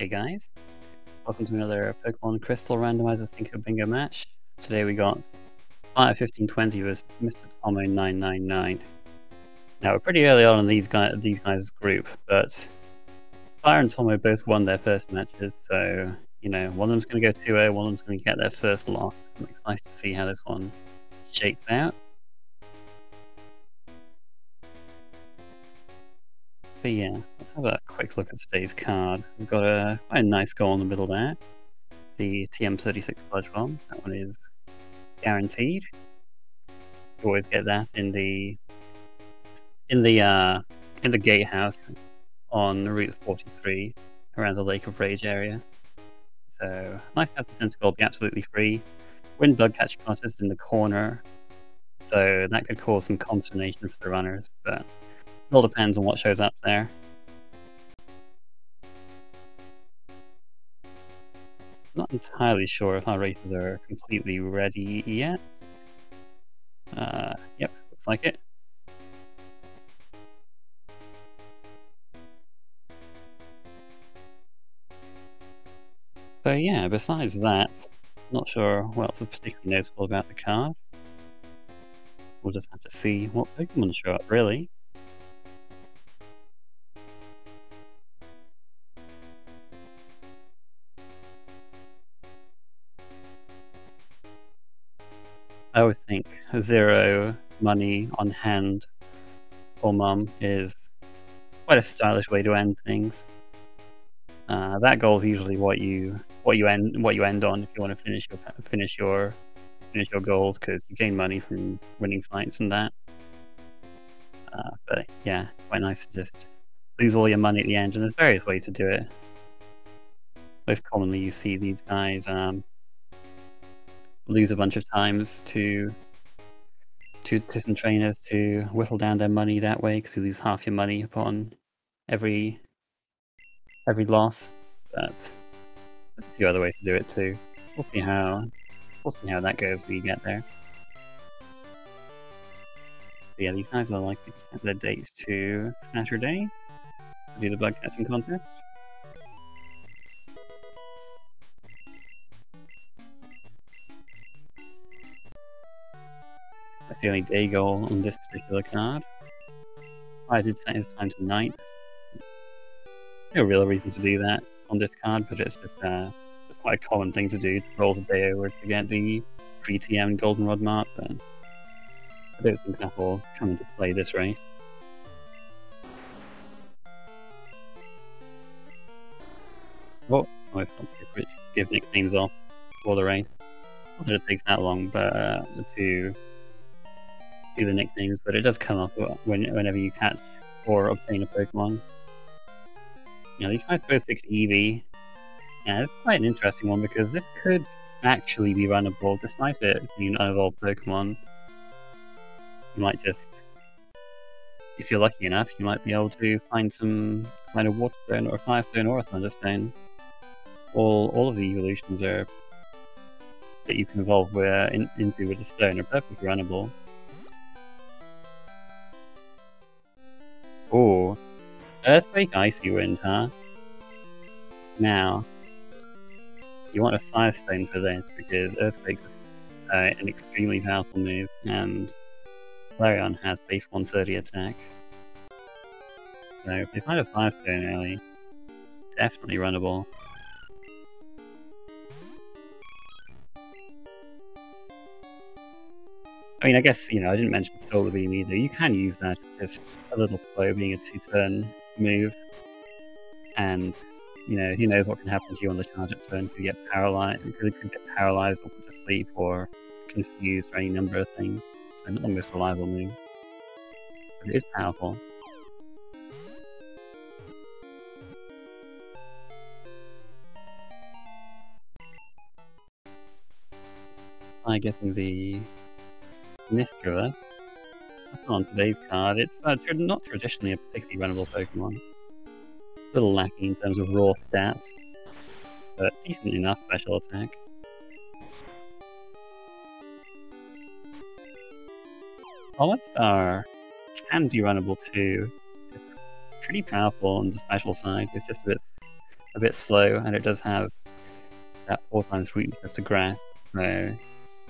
Hey guys, welcome to another Pokemon Crystal Randomizer Cinco Bingo match. Today we got Fire1520 versus MrTommo999. Now we're pretty early on in these guys' group, but Fire and Tomo both won their first matches, so you know one of them's going to go 2-0, one of them's going to get their first loss. I'm excited to see how this one shakes out. But yeah, let's have a quick look at today's card. We've got quite a nice goal in the middle there. The TM36 Sludge Bomb. That one is guaranteed. You always get that in the gatehouse on Route 43 around the Lake of Rage area. So nice to have the Sense Gold be absolutely free. Wind Bug Catch Contest in the corner, so that could cause some consternation for the runners, but it all depends on what shows up there. Not entirely sure if our races are completely ready yet. Yep, looks like it. So yeah, besides that, not sure what else is particularly notable about the card. We'll just have to see what Pokemon show up, really. I always think 0 money on hand for Mum is quite a stylish way to end things. That goal is usually what you end on if you want to finish your goals, because you gain money from winning fights and that. But yeah, quite nice to just lose all your money at the end, and there's various ways to do it. Most commonly, you see these guys lose a bunch of times to some trainers to whittle down their money that way, because you lose half your money upon every loss. But there's a few other ways to do it too. We'll see how that goes when we get there. But yeah, these guys are likely to set their dates to Saturday to do the bug catching contest. That's the only day goal on this particular card. I did set his time to 9th. No real reason to do that on this card, but it's just quite a common thing to do, to roll the day over to get the pre-TM Goldenrod mark, but I don't think that will come into play this race. Oh, so I forgot to give nicknames off for the race. Not that it takes that long, but to do the nicknames, but it does come up whenever you catch or obtain a Pokemon. You know, these guys both picked Eevee. Yeah, it's quite an interesting one, because this could actually be runnable, despite it being an unevolved Pokemon. You might just, if you're lucky enough, you might be able to find a Water Stone or a Fire Stone or a Thunder Stone. All of the evolutions that you can evolve into with a stone are perfectly runnable. Oh, Earthquake, Icy Wind, huh? Now, you want a Fire Stone for this, because Earthquake's an extremely powerful move, and Flareon has base 130 attack. So if they find a Fire Stone early, definitely runnable. I mean, I guess, you know, I didn't mention Solar Beam either. You can use that as just a little flow, being a 2-turn move. And, you know, who knows what can happen to you on the charge-up turn. You could get paralyzed, or put to sleep, or confused, or any number of things. So not the most reliable move. But it is powerful. I'm guessing the Mischievous. That's not on today's card. It's not traditionally a particularly runnable Pokemon. A little lacking in terms of raw stats, but decent enough special attack. Omastar can be runnable too. It's pretty powerful on the special side. It's just a a bit slow, and it does have that 4 times weakness to grass. So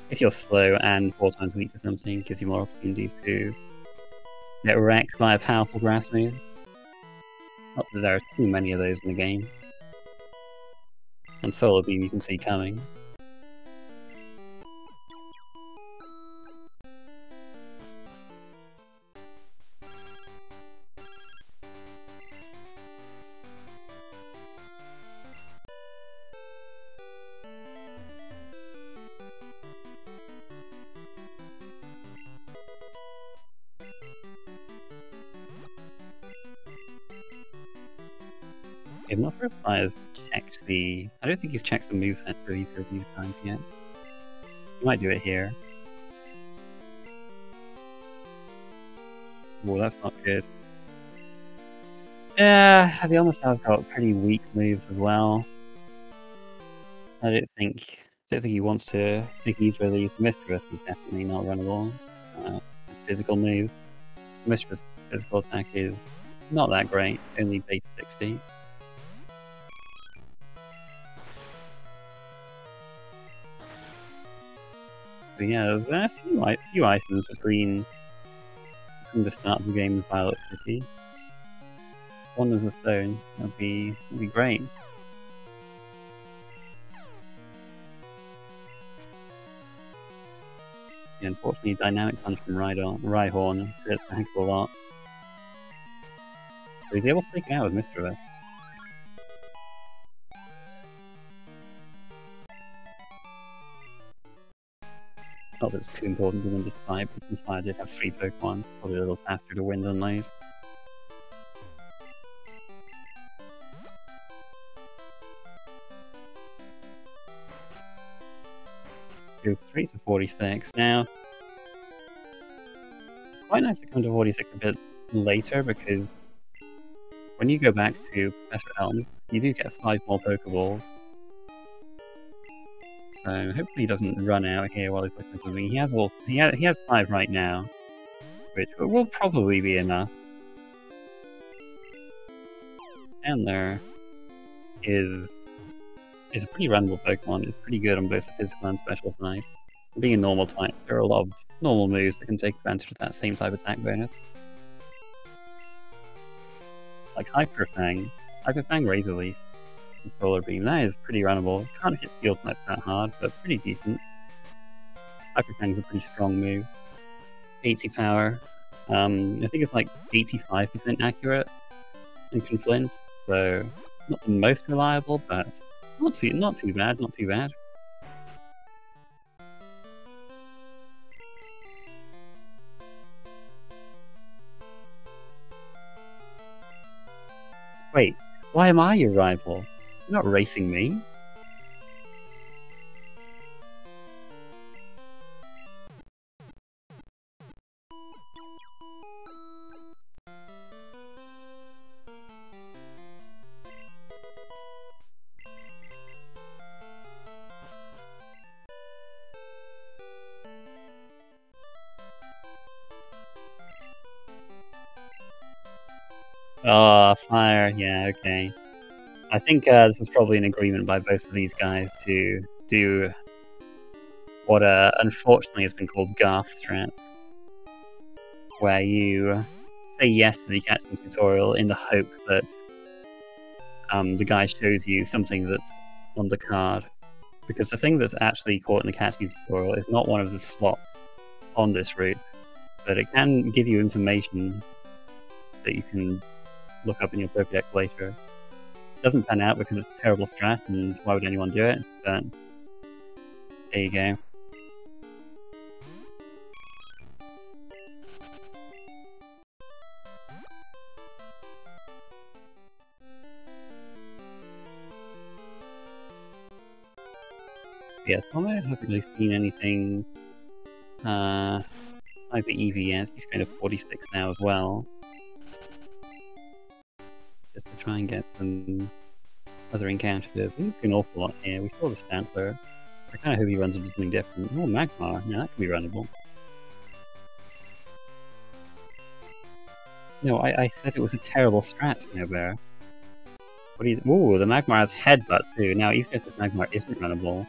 if you're slow and 4 times weak to something, it gives you more opportunities to get wrecked by a powerful grass move. Not that there are too many of those in the game. And Solar Beam you can see coming. I'm not sure if Fire's checked the... I don't think he's checked the moveset for either of these guys yet. He might do it here. Oh, that's not good. Yeah, the Almost-Hour's got pretty weak moves as well. I don't think he wants to take either of these. Mischievous was definitely not runnable. Physical moves. Mischievous' physical attack is not that great, only base 60. But yeah, there's a few items between the start of the game and Violet City. One was a stone. That'd be great. Yeah, unfortunately, Dynamic Punch from Rhyhorn hits a heck of a lot. So he's able to take it out with Mischievous. Not that it's too important to win this fight, but since Fire did have 3 Pokemon, probably a little faster to win than these. Goes 3 to 46. Now, it's quite nice to come to 46 a bit later, because when you go back to Professor Elms, you do get 5 more Pokeballs. So hopefully he doesn't run out here while he's looking at something. He has 5 right now, which will probably be enough. And there is a pretty runnable Pokemon. It's pretty good on both the physical and special side. Being a normal type, there are a lot of normal moves that can take advantage of that same type attack bonus. Like Hyper Fang Razor Leaf, and Solar Beam. That is pretty runnable. Can't hit Steel type that hard, but pretty decent. Hyper Fang is a pretty strong move. 80 power. I think it's like 85% accurate and can flinch, so not the most reliable, but not too bad, not too bad. Wait, why am I your rival? You're not racing me. Oh, Fire, yeah, okay. I think this is probably an agreement by both of these guys to do what unfortunately has been called Garth strat, where you say yes to the catching tutorial in the hope that the guy shows you something that's on the card. Because the thing that's actually caught in the catching tutorial is not one of the slots on this route, but it can give you information that you can look up in your Pokédex later. It doesn't pan out because it's a terrible strat, and why would anyone do it? But there you go. Yeah, Tommo hasn't really seen anything besides the EV yet. He's going to 46 now as well. Just to try and get some other encounters. We used to do an awful lot here. We saw the Stantler. I kind of hope he runs into something different. Oh, Magmar. Yeah, that could be runnable. No, I said it was a terrible strat, Snowbear. What is? Ooh, the Magmar has Headbutt too. Now, even if this Magmar isn't runnable,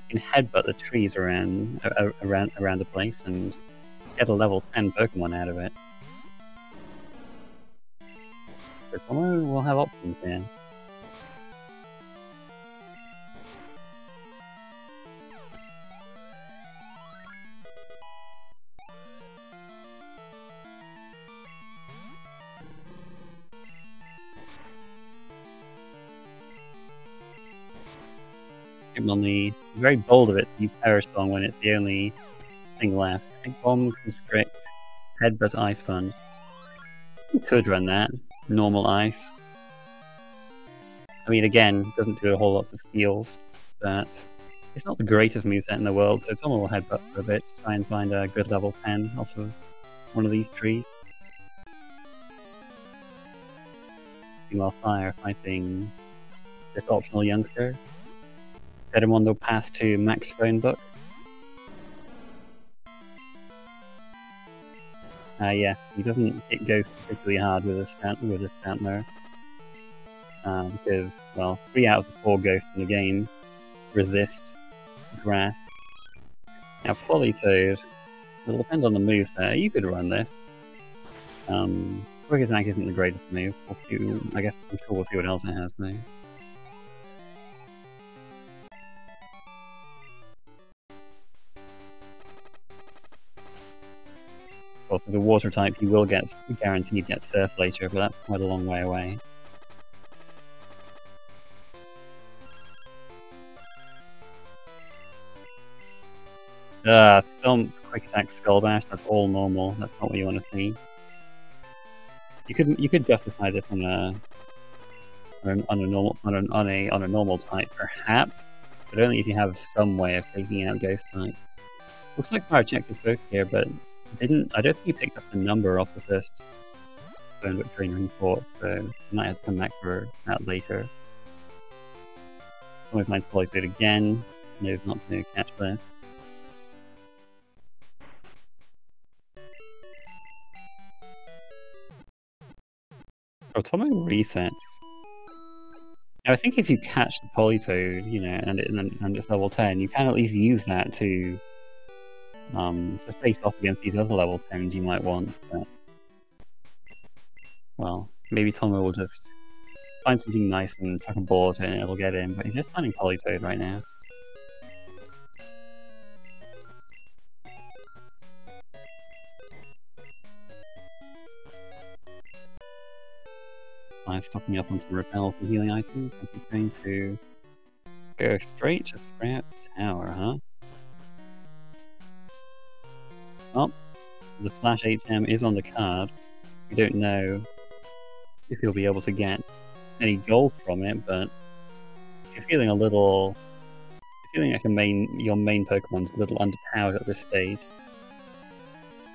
you can headbutt the trees around the place and get a level 10 Pokemon out of it. So Tommo will have options here. Hitmonlee, very bold of it to use Perish Song when it's the only thing left. Egg Bomb, Constrict, Headbutt, Ice Punch. You could run that. Normal Ice. I mean, again, it doesn't do a whole lot of steals, but it's not the greatest moveset in the world, so Tommo will headbutt for a bit to try and find a good level 10 off of one of these trees. Meanwhile, Fire fighting this optional youngster. Set him on the path to Max Phone Book. Yeah, he doesn't hit Ghost particularly hard with his Stantler. Because, well, 3 out of the 4 Ghosts in the game resist Grass. Now, Politoed, it'll depend on the moves there. You could run this. Quick Attack isn't the greatest move. We'll see, I guess I'm sure we'll see what else it has now. Of course, with a Water type, you will guaranteed get Surf later, but that's quite a long way away. Stomp, Quick Attack, Skull Bash, that's all normal. That's not what you want to see. You could justify this on a normal type, perhaps, but only if you have some way of taking out Ghost types. Looks like Fire checked his book here, but I don't think he picked up the number off the first Phone Book trainer he fought, so he might have to come back for that later. Tommo finds Politoed again, knows not to catch this. Oh, Tommo resets. Now, I think if you catch the Politoed, you know, and it's level 10, you can at least use that to face off against these other level 10s you might want, but... Well, maybe Tommo will just find something nice and chuck a ball at it and it'll get in, but he's just finding Politoed right now. By stocking up on some repel for healing items, and he's going to go straight to Sprout Tower, huh? Oh, the Flash HM is on the card. We don't know if he'll be able to get any goals from it, but if you're feeling like your main Pokemon's a little underpowered at this stage,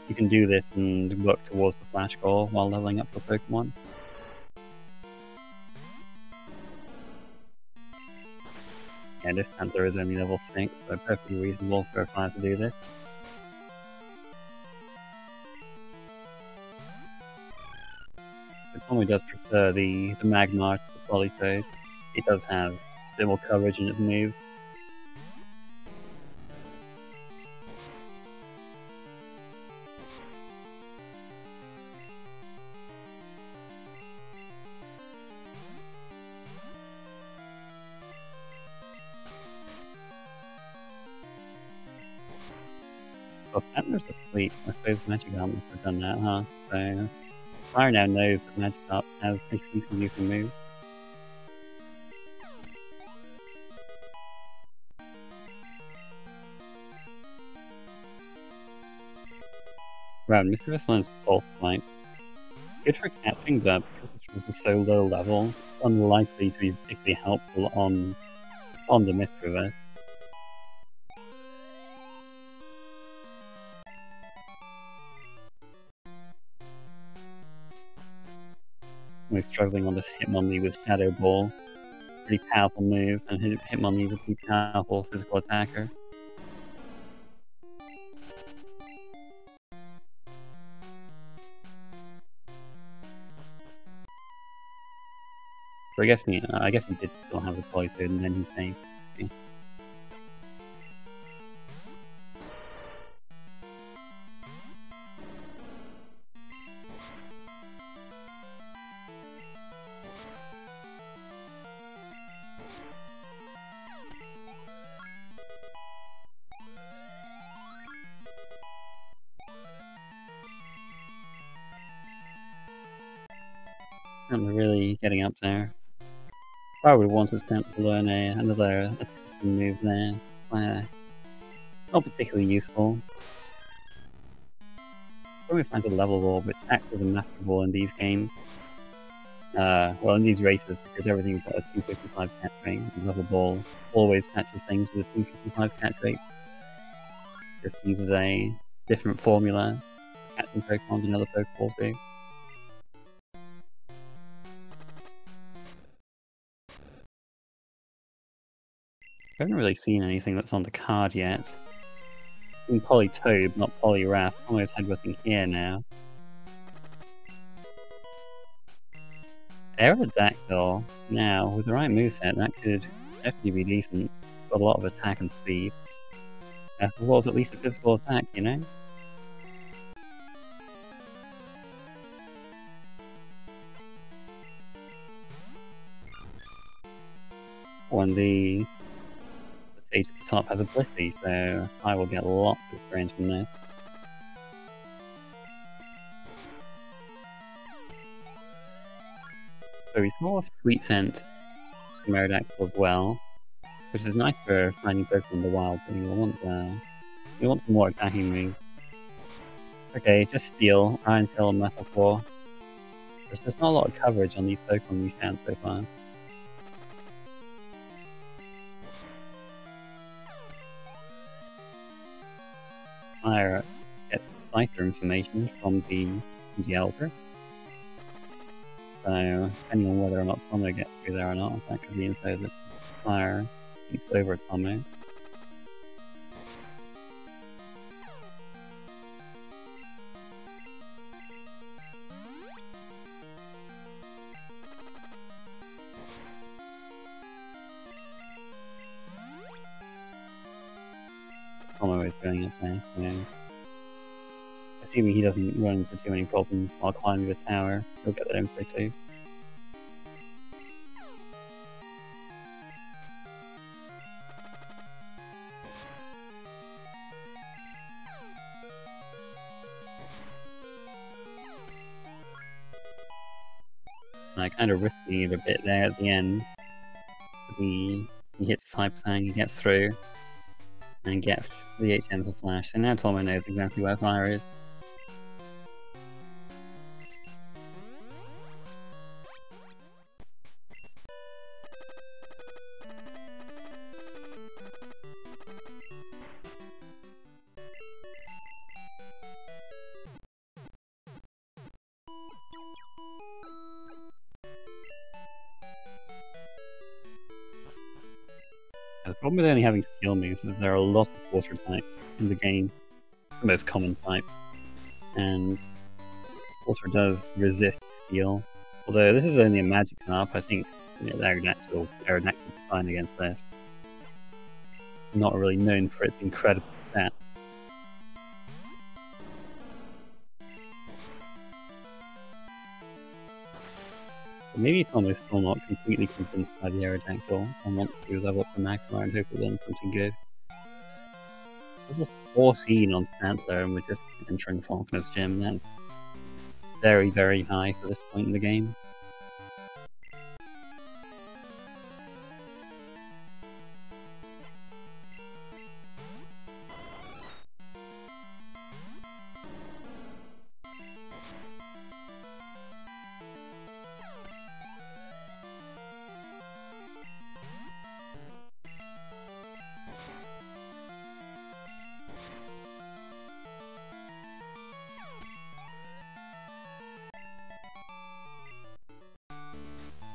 you can do this and work towards the Flash goal while leveling up your Pokemon. Yeah, this Panther is only level 6, so perfectly reasonable for a Fire to do this. Tommo does prefer the Magmar to the Politoed. It does have a bit more coverage in its moves. Well, Stantler's the fleet. I suppose Magikarp must have done that, huh? So... Fire now knows that Magikarp has a fleet-producing move. Wow, Mischievous learns Pulse Swipe. Good for catching, but because this is so low level, it's unlikely to be particularly helpful on the Mischievous. We're struggling on this Hitmonlee with Shadow Ball. Pretty powerful move, and Hitmonlee is a pretty powerful physical attacker. So I guess he did still have the Politoed, and then he saved. Okay. I'm really getting up there. I would want to Stamp to learn another attacking move there. Not particularly useful. Probably finds a level ball, which acts as a master ball in these games. Well, in these races, because everything's got a 255 catch rate, and level ball always catches things with a 255 catch rate. Just uses a different formula catching Pokemon than other Pokeballs do. I haven't really seen anything that's on the card yet. In Politoed, not Poliwrath. Almost headbutting here now. Aerodactyl, now, with the right moveset, that could definitely be decent. Got a lot of attack and speed. Was at least a physical attack, you know? When the stage at the top has a Blissey, so I will get lots of experience from this. So we saw Sweet Scent from Aerodactyl as well, which is nice for finding Pokemon in the wild, but we want some more attacking moves. Okay, just Steel, Iron Tail, and Metal Claw. There's just not a lot of coverage on these Pokemon we found so far. Fire gets Scyther information from the Elder. So, depending on whether or not Tommo gets through there or not, that could be info that Fire keeps over Tommo. Tommo is going up there, so assuming he doesn't run into too many problems while climbing the tower, he'll get that info too. I kind of risking it a bit there at the end. He hits Type Thing, he gets through, and gets the HM for Flash. So now Tommo knows exactly where Fire is. The problem with only having Steel moves is there are a lot of water types in the game, the most common type, and water does resist Steel. Although this is only a magic up, I think Aerodactyl is fine against this. Not really known for its incredible stats. But maybe Tommo's still not completely convinced by the Aerodactyl and wants to level up the Magmar and hope it learns something good. There's a 14 on Stantler and we're just entering Falconer's Gym. That's very, very high for this point in the game.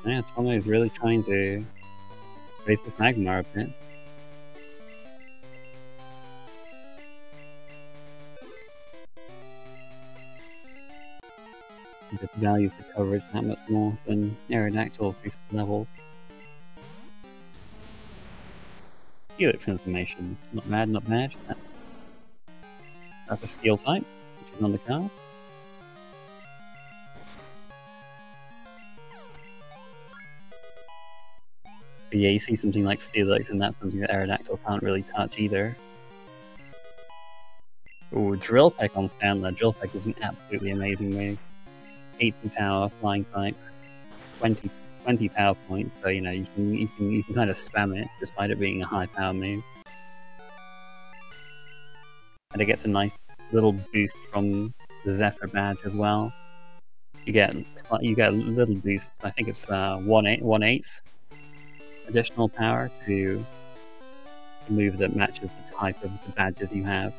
Yeah, Tommo is really trying to raise this Magmar a bit. It just values the coverage that much more than Aerodactyl's boosted levels. Helix information. Not bad, not bad. That's a steel type, which is on the card. But yeah, you see something like Steelix, and that's something that Aerodactyl can't really touch either. Ooh, Drill Peck on Sandler. Drill Peck is an absolutely amazing move. 80 power, flying type, 20 power points, so you know you can kind of spam it despite it being a high power move. And it gets a nice little boost from the Zephyr badge as well. You get a little boost. I think it's 1/8 additional power to a move that matches the type of the badges you have.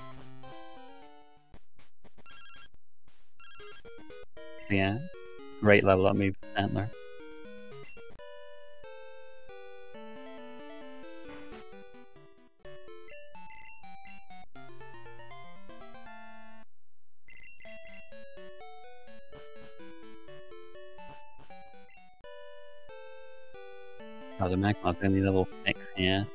So yeah, great level up move for Sandler. Oh, the Magmar's only level 6 here.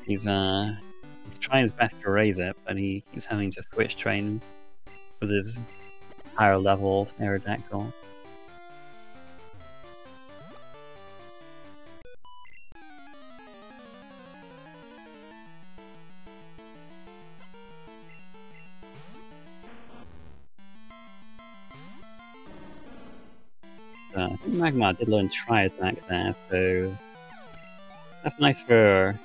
He's trying his best to raise it, but he keeps having to switch train with his higher level Aerodactyl. I think Magmar did learn Tri-Attack there, so that's nice for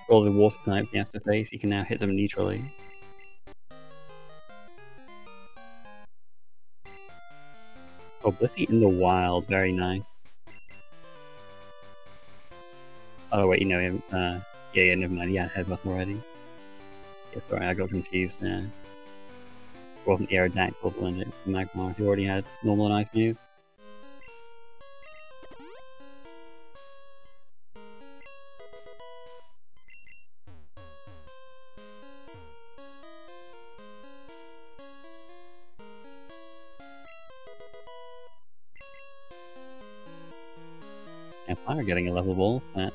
all the water types he has to face. He can now hit them neutrally. Oh, Blissey in the wild, very nice. Oh wait, you know him. Yeah, never mind. Yeah, Headbutt already. Yeah, sorry, I got confused there. It wasn't Aerodactyl when it was Magmar, who already had normal and ice moves. And Fire getting a level ball at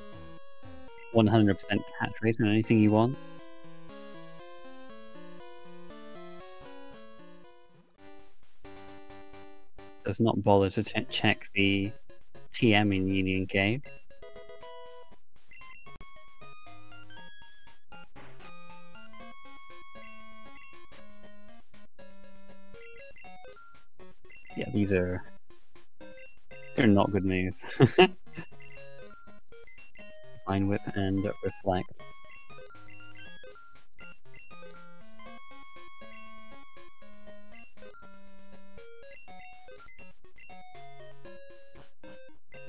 100% catch rate on anything he wants. Does not bother to check the TM in Union Cave. Yeah, these are not good moves. Fine Whip and Reflect.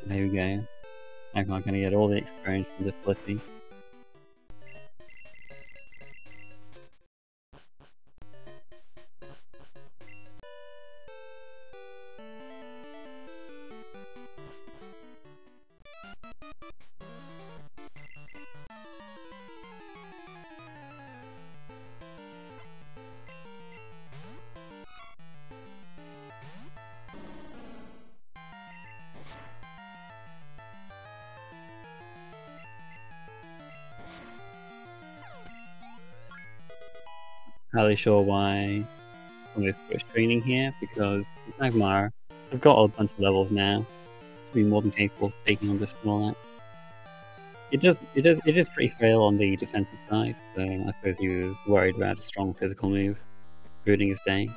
There we go. I'm not gonna get all the experience from this Blissey. Not really sure why I'm going to switch training here, because Magmar has got a bunch of levels now to be more than capable of taking on this Snorlax. It is pretty frail on the defensive side, so I suppose he was worried about a strong physical move ruining his day.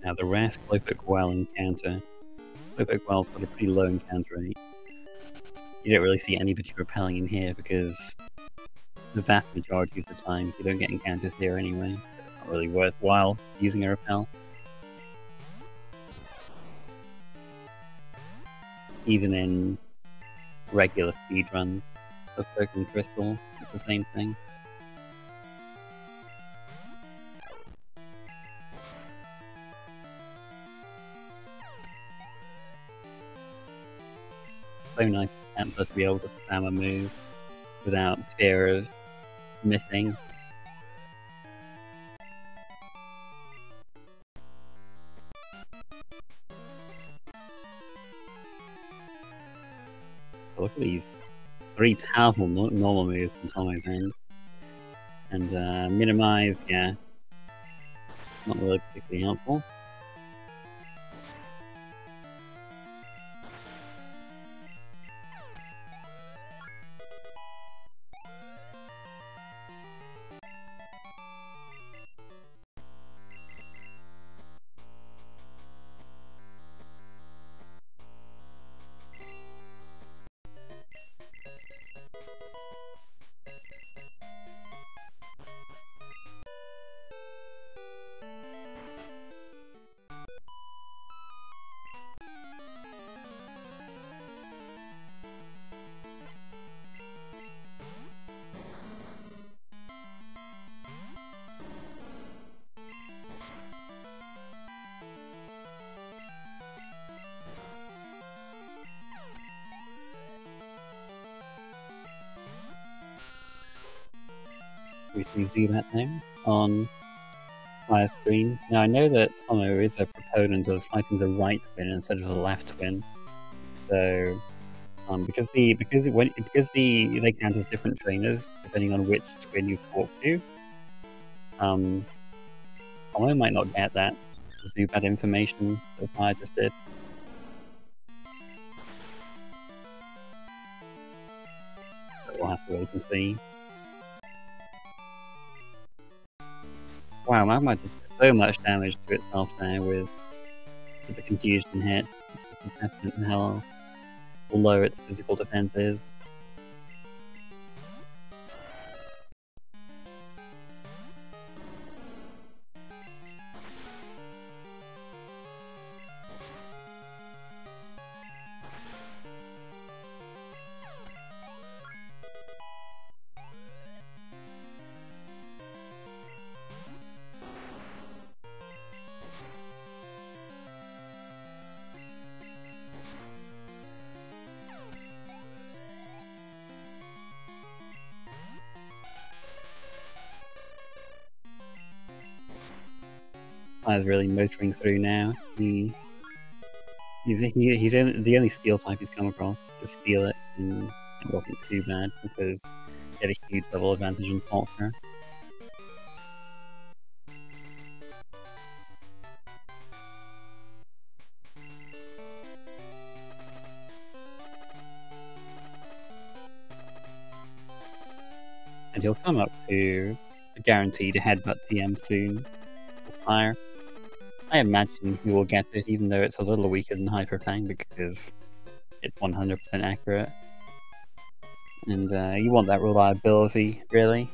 Now the rare Slowpoke Well encounter. Slowpoke Well's got a pretty low encounter rate. You don't really see anybody repelling in here because the vast majority of the time you don't get encounters here anyway, so it's not really worthwhile using a repel. Even in regular speedruns of Pokemon Crystal, it's the same thing. So nice to be able to spam a move without fear of missing. Look at these 3 powerful normal moves from Tommo's end. And minimize, yeah, not really particularly helpful. Briefly zoom out now on Fire screen. Now I know that Tommo is a proponent of fighting the right twin instead of the left twin. So because they count as different trainers depending on which twin you talk to, Tommo might not get that Zubat information that Fire just did. But we'll have to wait and see. Wow, Magmar did so much damage to itself there with the confusion hit. It's a testament to how low its physical defense is. Fire's really motoring through now. He's the only steel type he's come across. Just steal it, and it wasn't too bad because he had a huge level advantage in Falkner. And he'll come up to a guaranteed headbutt TM soon with Fire. I imagine he will get it, even though it's a little weaker than Hyper Fang because it's 100% accurate. And you want that reliability, really.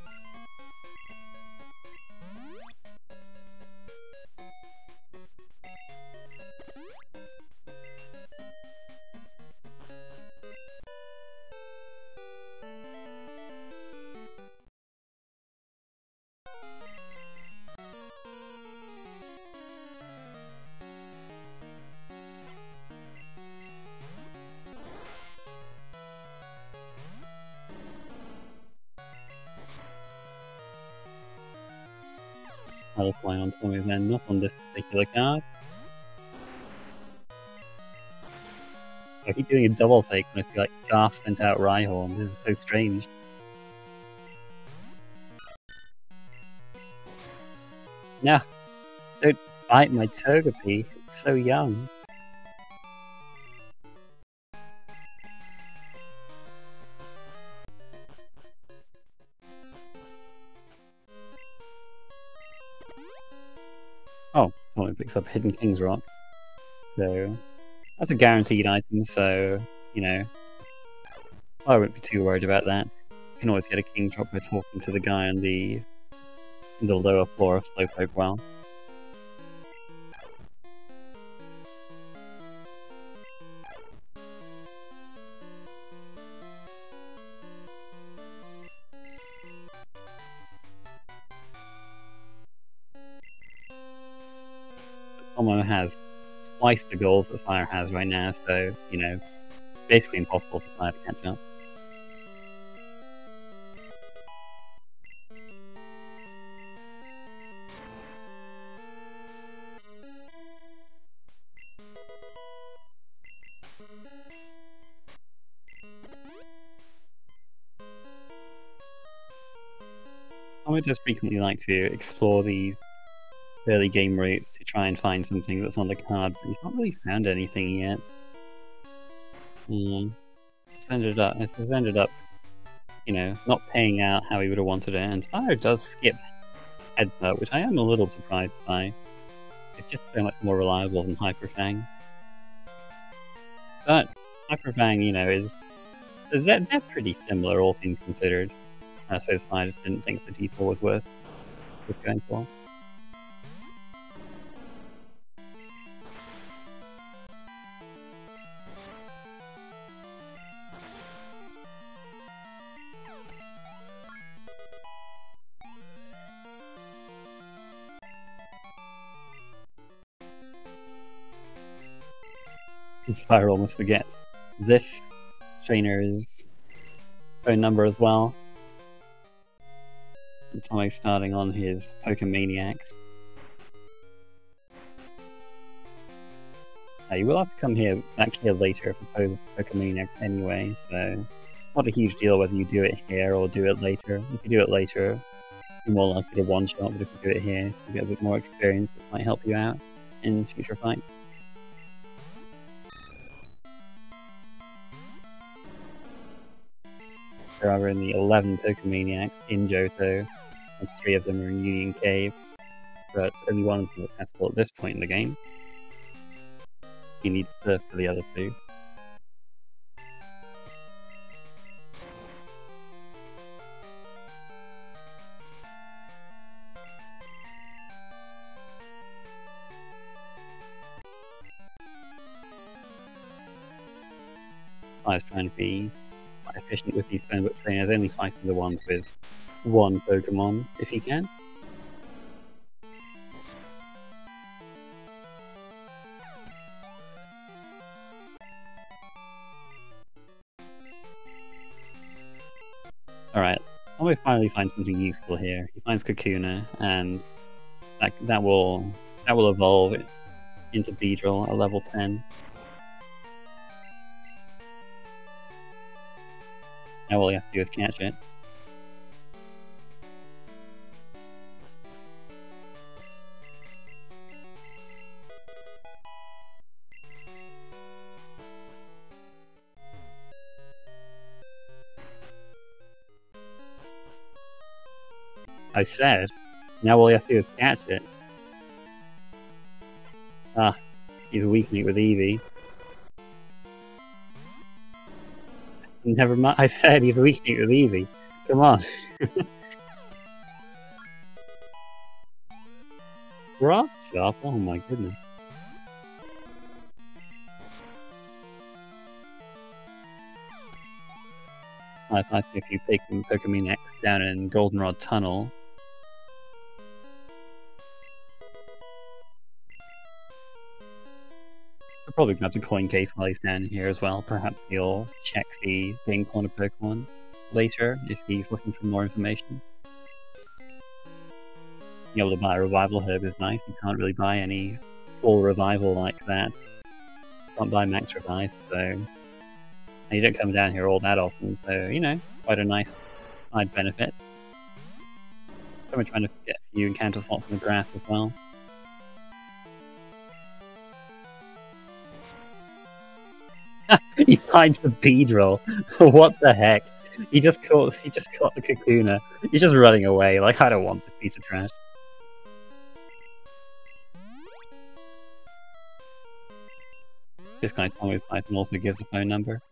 I'll fly on Tommy's end, not on this particular card. I keep doing a double take when I see like Garth sent out Rhyhorn. This is so strange. No, don't bite my Togepi. It's so young. Oh, someone picks up Hidden King's Rock. So, that's a guaranteed item, so, you know, I wouldn't be too worried about that. can always get a king drop by talking to the guy on the lower floor of Slowpoke Well. Tommo has twice the goals that Fire has right now, so, you know, basically impossible for Fire to catch up. I would just frequently like to explore these early game routes to try and find something that's on the card, but he's not really found anything yet. It's ended up, you know, not paying out how he would have wanted it, and Fire does skip Headbutt, which I am a little surprised by. It's just so much more reliable than Hyper Fang. But Hyper Fang, you know, they're pretty similar, all things considered. I suppose Fire just didn't think the detour was worth going for. Fire almost forgets this trainer's phone number as well. And Tommo's starting on his Pokemaniacs. You will have to come back here later for Pokemaniacs anyway, so not a huge deal whether you do it here or do it later. If you do it later, you're more likely to one-shot, but if you do it here, you get a bit more experience that might help you out in future fights. There are only 11 Pokemaniacs in Johto, and 3 of them are in Union Cave, but only one of them is accessible at this point in the game. You need to surf for the other 2. I was trying to be quite efficient with these phone book trainers, only fighting the ones with 1 Pokemon if you can. Alright, Tommo finally finds something useful here. He finds Kakuna, and that will evolve into Beedrill at level 10. Now all he has to do is catch it. I said, now all he has to do is catch it. Ah, he's weakening it with Eevee. Never mind, I said he's weakening it with Eevee. Come on. Grass Chop? Oh my goodness. I think if you take Pokemaniacs down in Goldenrod Tunnel, I'll probably grab the coin case while he's down here as well. Perhaps he'll check the Game Corner Pokemon later if he's looking for more information. Being able to buy a Revival Herb is nice. You can't really buy any full revival like that. You can't buy Max Revive, so... And you don't come down here all that often, so, you know, quite a nice side benefit. So we're trying to get a few encounter slots in the grass as well. He finds the Beedrill. What the heck? He just caught the Kakuna. He's just running away, like, I don't want this piece of trash. This guy Tommo's nice and also gives a phone number.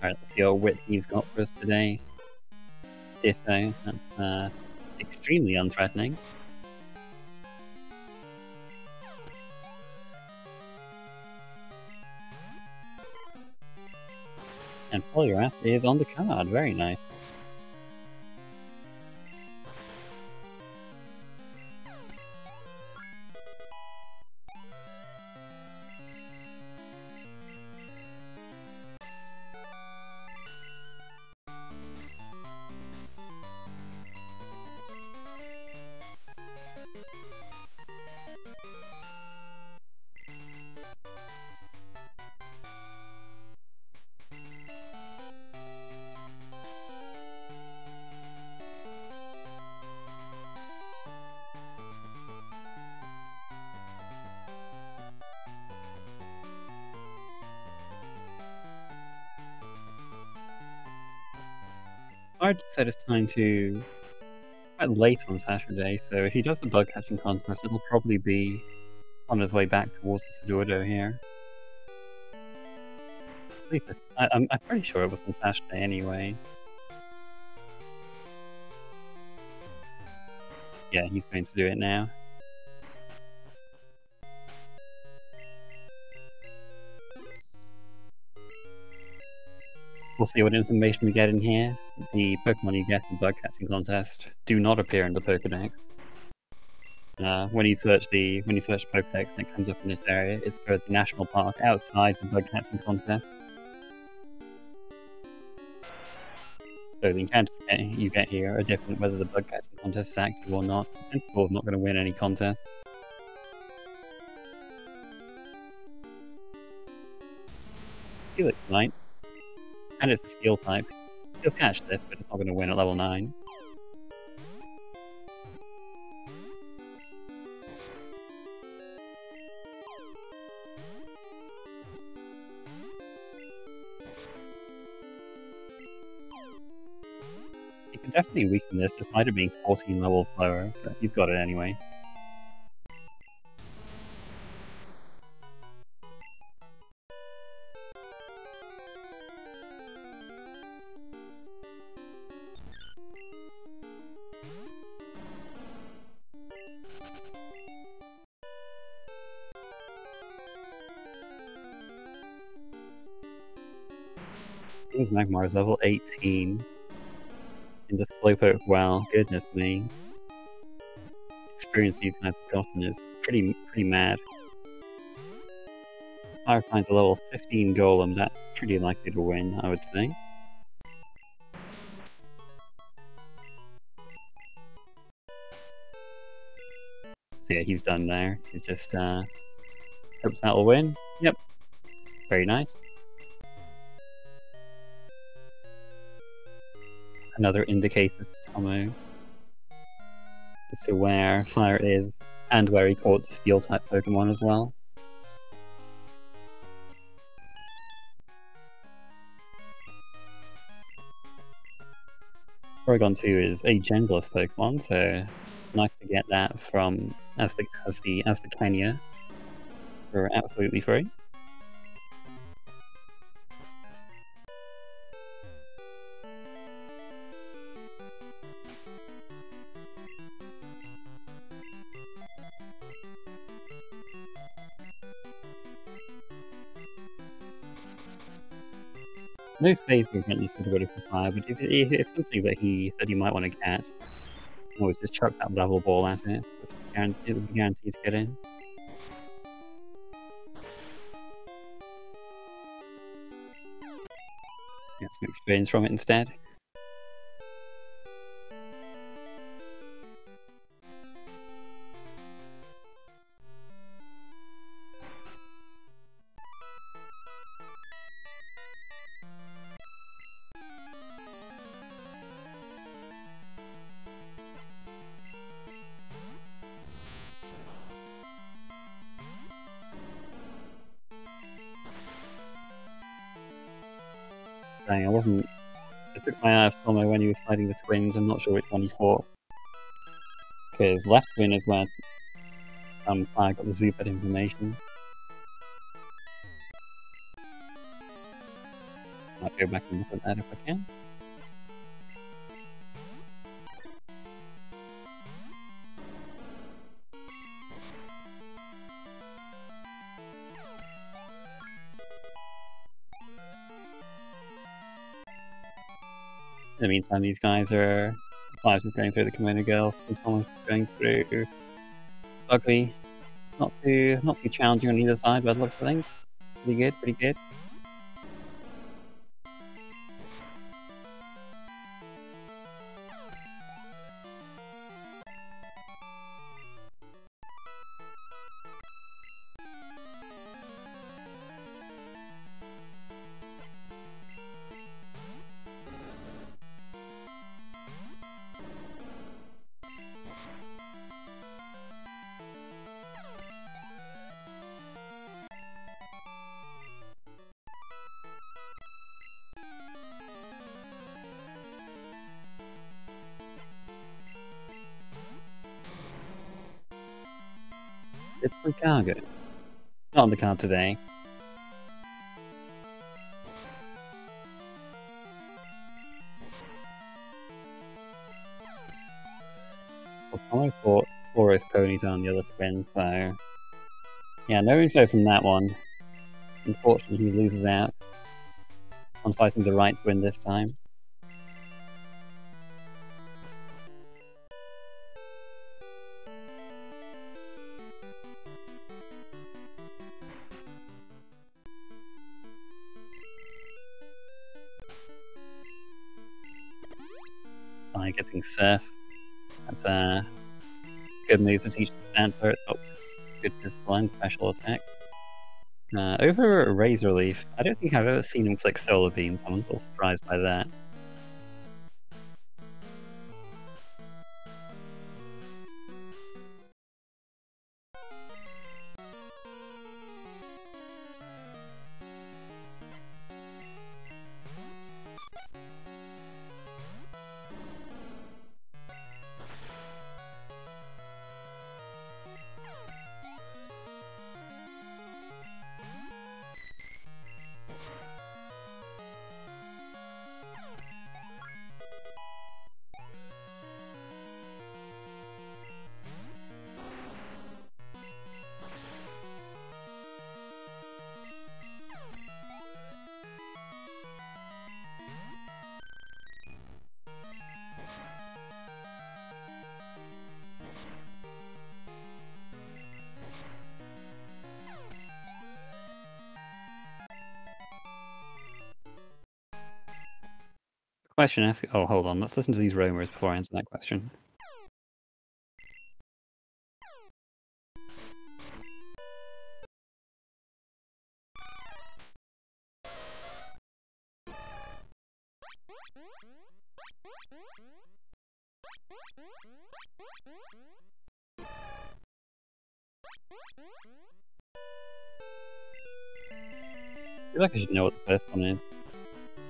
Alright, let's see what wit he's got for us today. Ditto, that's extremely unthreatening. And Polygraph is on the card, very nice. Hard to set his time to quite late on Saturday, so if he does the bug catching contest, it'll probably be on his way back towards the Sudordo here. At least I'm pretty sure it was on Saturday anyway. Yeah, he's going to do it now. We'll see what information we get in here. The Pokemon you get in the bug catching contest do not appear in the Pokedex. When you search Pokedex and it comes up in this area, it's for the national park outside the bug catching contest. So the encounters you get here are different whether the bug catching contest is active or not. Tentacle's not going to win any contests. Helix Knight. And it's a Steel type. He'll catch this, but it's not going to win at level 9. He can definitely weaken this, despite it being 14 levels lower, but he's got it anyway. This Magmar is level 18. Into Slowpoke, well, goodness me. Experience these guys have gotten is pretty mad. Firefine's a level 15 Golem, that's pretty likely to win, I would say. So yeah, he's done there. He's just hopes that'll win. Yep. Very nice. Another indicator to Tomo as to where Fire is and where he caught the Steel type Pokemon as well. Oregon 2 is a genderless Pokemon, so nice to get that from as the Kenya for absolutely free. No save movement is good for Fire, but if it's something that he might want to catch, you can always just chuck that level ball at it, which it would be guaranteed to get in. Get some experience from it instead. Dang, I took my eye off Tomo when he was fighting the twins. I'm not sure which one he fought. Because left twin is where Fire got the Zoopet information. Might go back and look at that if I can. In the meantime, these guys are... Plasma's going through the Kimono Girls, and Thomas going through Bugsy. Not too challenging on either side, but it looks, I think, pretty good, pretty good. It's Chicago. Not on the card today. Well, Tomo fought Taurus Ponyta on the other twin, so... Yeah, no info from that one. Unfortunately, he loses out on fighting the right twin this time. Fire getting Surf. That's a good move to teach the Stanford. It's got good physical and special attack. Over Razor Leaf, I don't think I've ever seen him click Solar Beam, so I'm a little surprised by that. Question asked. Oh, hold on. Let's listen to these roamers before I answer that question. I feel like I should know what the first one is.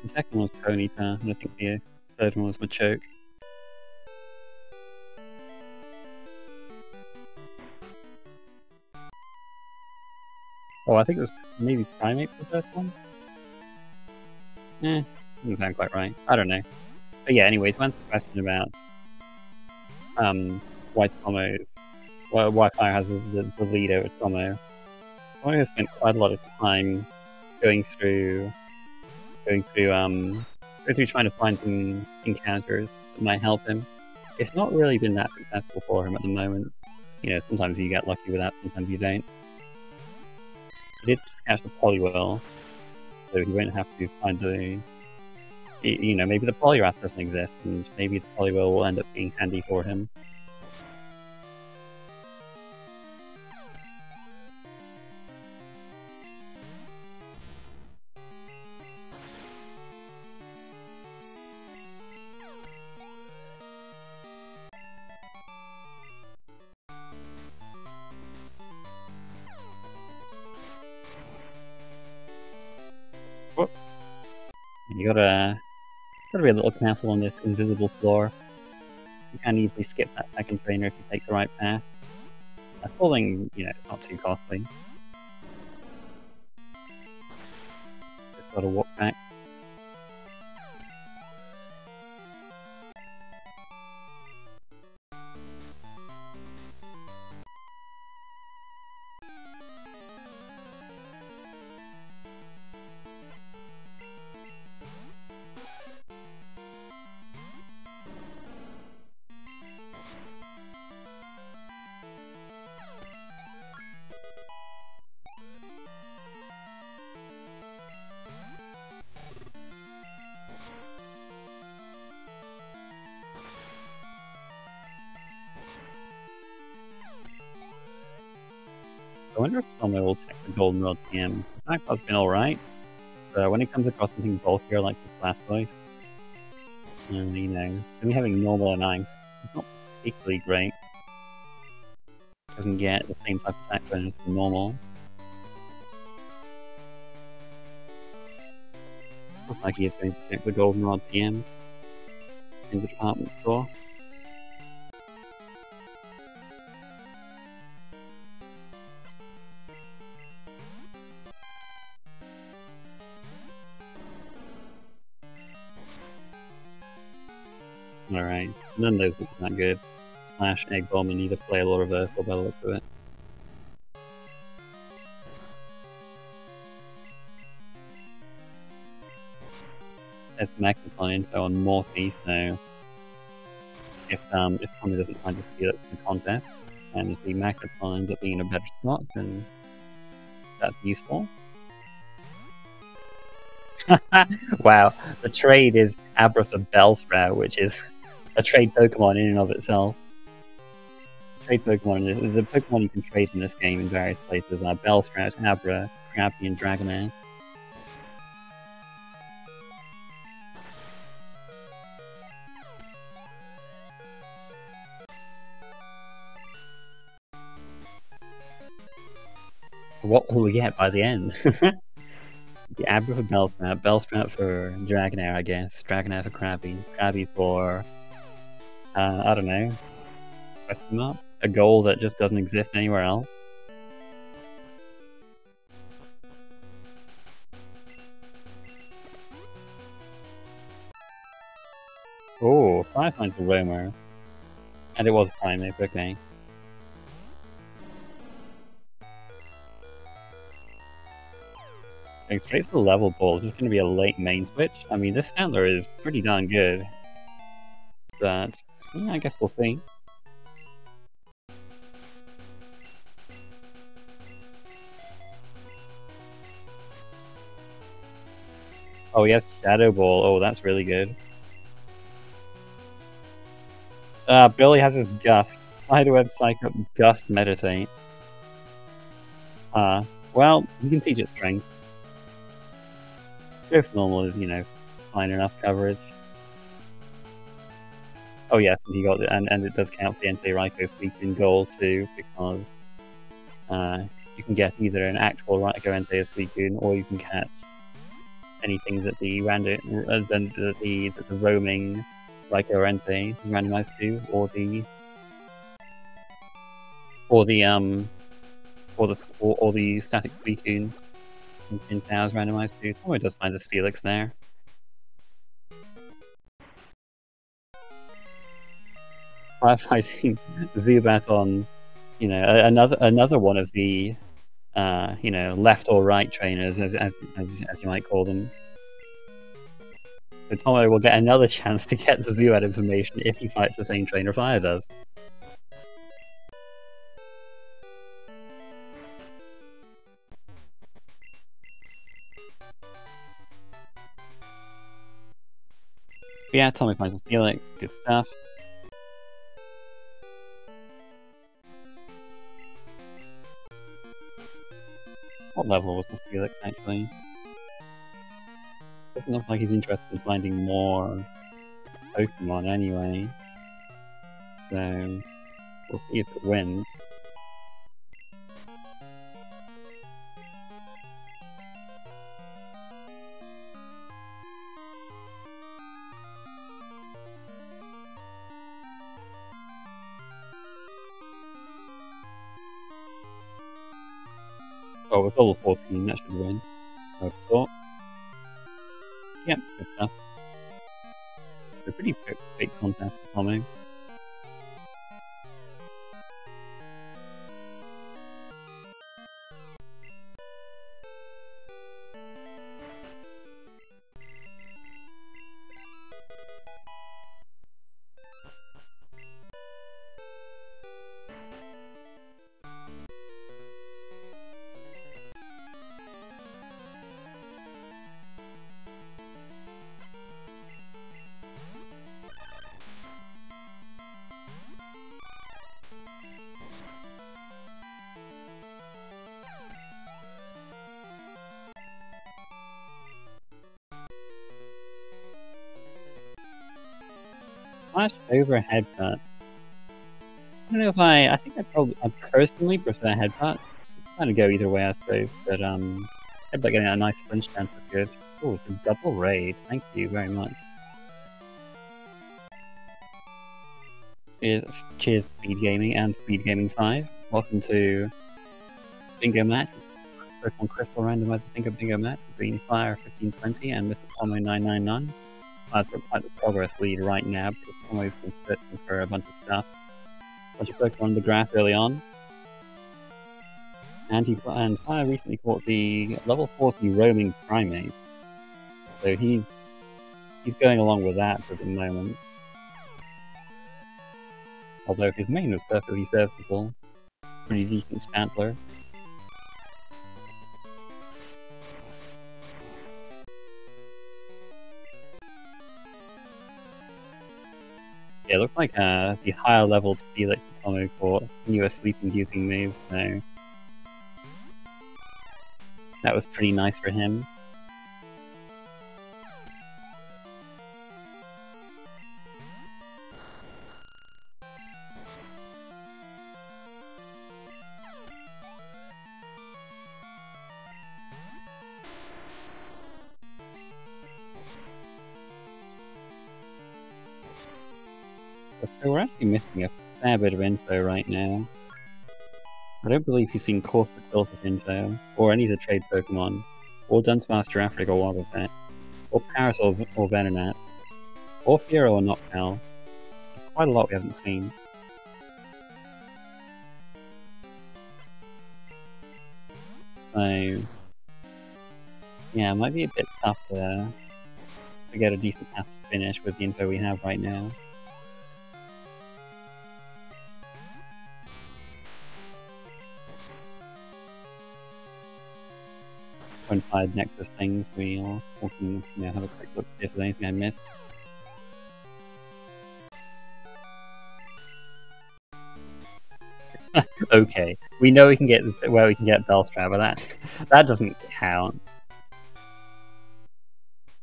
The second one was Ponyta, and I think the third one was Machoke. Oh, I think it was maybe Primate for the first one? Doesn't sound quite right. I don't know. But yeah, anyway, to answer the question about why why Fire has the lead over Tomo. Tomo has spent quite a lot of time going through trying to find some encounters that might help him. It's not really been that successful for him at the moment. You know, sometimes you get lucky with that, sometimes you don't. He did just catch the Poliwhirl, so he won't have to find the... You know, maybe the Poliwrath doesn't exist, and maybe the Poliwhirl will end up being handy for him. You gotta be a little careful on this invisible floor. You can easily skip that second trainer if you take the right path. Falling, you know, it's not too costly. Just gotta walk back. I wonder if Tomo will check the goldenrod TMs. The fact that's been alright, but when it comes across something bulkier like the Blastoise, you know, only having normal and ice, it's not particularly great. Doesn't get the same type of attack bonus as normal. Looks like he is going to check the goldenrod TMs in the department store. Alright, none of those look that good. Slash, Egg Bomb, and either Flail or Reversal by the looks of it. There's Magneton info on Morty, so if Tommy doesn't find a steal it from the contest, and if the Magneton ends up being in a better spot, then that's useful. Wow, the trade is Abra for Bellsprout, which is a trade Pokemon in and of itself. Trade Pokemon, the Pokemon you can trade in this game in various places are Bellsprout, Abra, Krabby, and Dragonair. What will we get by the end? The Abra for Bellsprout, Bellsprout for Dragonair, I guess, Dragonair for Krabby, Krabby for, I don't know, question mark? A goal that just doesn't exist anywhere else? Oh, 5 points of Romer. And it was a Primeape, okay. Going straight for the level ball, is this going to be a late main switch? I mean, this Stantler is pretty darn good. But, yeah, I guess we'll see. Oh, yes, Shadow Ball. Oh, that's really good. Billy has his Gust. Spiderweb, Psycho, Gust, Meditate. Well, you can teach it Strength. This normal is, you know, fine enough coverage. Oh yes, and he got it, and it does count for the Entei Raikou Suicune goal too, because you can get either an actual Raikou Entei Suicune, or you can catch anything that the roaming Raikou Entei is randomized to, or the static Suicune in Towers randomized to. Tomo does find the Steelix there. Firefighting Zubat on, you know, another one of the, you know, left or right trainers, as you might call them. So Tomo will get another chance to get the Zubat information if he fights the same trainer Fire does. But yeah, Tomo finds the Steelix, good stuff. What level was the Steelix actually? Doesn't look like he's interested in finding more Pokemon anyway. So we'll see if it wins. Oh, it's level 14, that should win. I would have thought. Yep, good stuff. A pretty quick contest for Tomo. flash over headbutt. I don't know if I think I personally prefer headbutt. Kind of go either way, I suppose. But headbutt getting a nice flinch chance is good. Oh, it's a double raid. Thank you very much. Cheers, SpeedGaming and SpeedGaming5. Welcome to Bingo Match. Pokemon Crystal Randomizer Cinco Bingo Match between Fire1520 and MrTommo999. I've got quite the progress lead right now because Tommo's been searching for a bunch of stuff. A bunch of Pokemon in the grass early on. And Fire recently caught the level 40 roaming primate. So he's going along with that for the moment. Although his main was perfectly serviceable. Pretty decent Spantler. Yeah, it looks like the higher level Steelix Tommo caught newer sleep-inducing moves, so that was pretty nice for him. So we're actually missing a fair bit of info right now. I don't believe he's seen Corset Filtered info, or any of the trade Pokemon, or Dunsparce Giraffic or Wobbuffet, or Parasol or Venonat, or Fearow or Noctowl. There's quite a lot we haven't seen. So yeah, it might be a bit tough to get a decent path to finish with the info we have right now. 5 Nexus things, we can have a quick look to see if there's anything I missed. Okay, we know we can get where we can get Bellstrap, but that doesn't count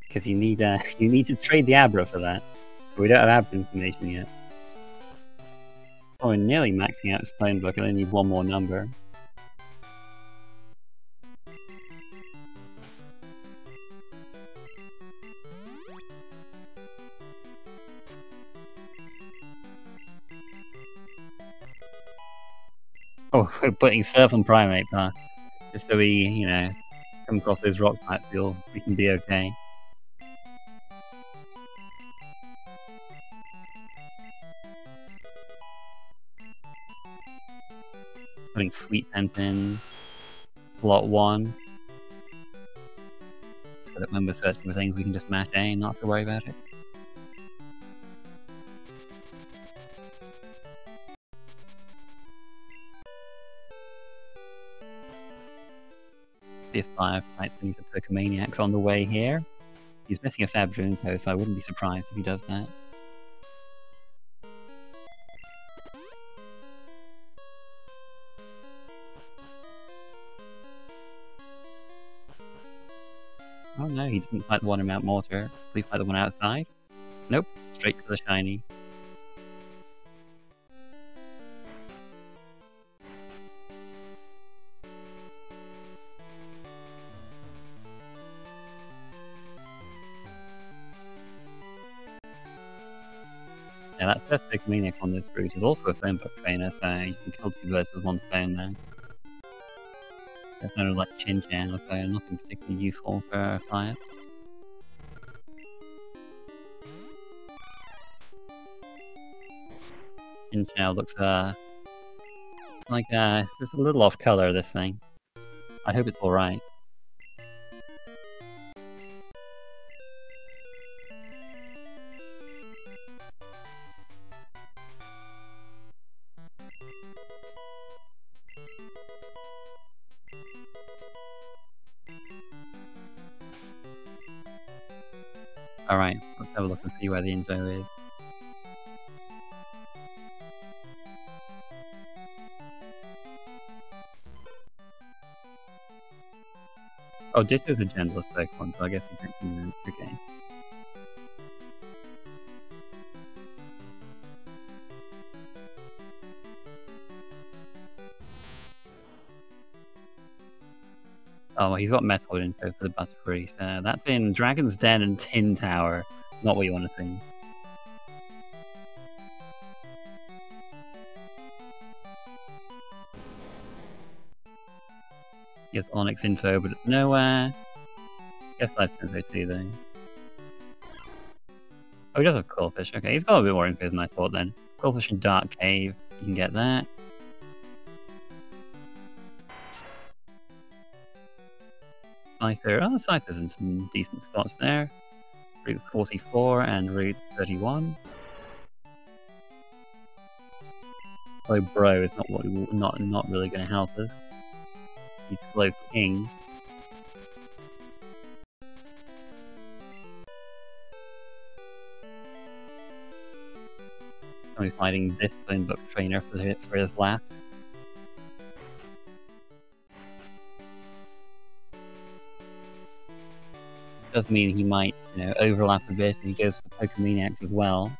because you need to trade the Abra for that. But we don't have Abra information yet. Oh, we're nearly maxing out Explain Book. It only needs one more number. Oh, we're putting Surf on Primate, huh? Just so we, come across those rock types, we can be okay. Putting Sweet Scent in slot 1. So that when we're searching for things, we can just mash A and not have to worry about it. If Fire fights any of the Pokemaniacs on the way here. He's missing a Fabjunko, so I wouldn't be surprised if he does that. Oh no, he didn't fight the one in Mount Mortar. Did he fight the one outside? Nope, straight to the shiny. Yeah, that first Pokemaniac on this route is also a Phone Book trainer, so you can kill 2 birds with 1 stone there. That's kind of like Chinchou, so nothing particularly useful for Fire. Chinchou looks like it's just a little off color, this thing. I hope it's alright. Alright, let's have a look and see where the info is. Oh, Ditto's a gentlest Pokemon, so I guess he's actually okay. Oh, well, he's got metal info for the Butterfree, so that's in Dragon's Den and Tin Tower. Not what you want to see. Yes, Onyx info, but it's nowhere. Guess that's info too, though. Oh, he does have Coalfish. Okay, he's got a bit more info than I thought then. Coalfish and Dark Cave, you can get that. Scyther. Oh, Scyther's in some decent spots there. Route 44 and Route 31. Oh, bro, is not really going to help us. He's Slow King. He's fighting Discipline Book Trainer for his last. Does mean he might, overlap a bit, and he goes for Pokemaniacs as well.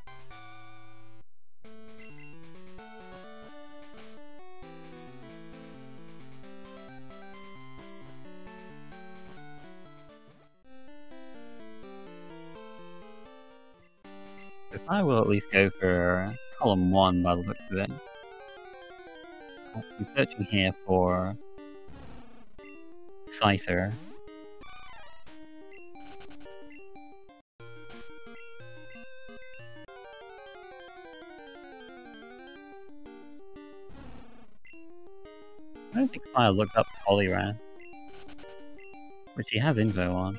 If I will at least go for column 1 by the looks of it. He's searching here for Scyther. I don't think Fire looked up Poliwrath, which he has info on.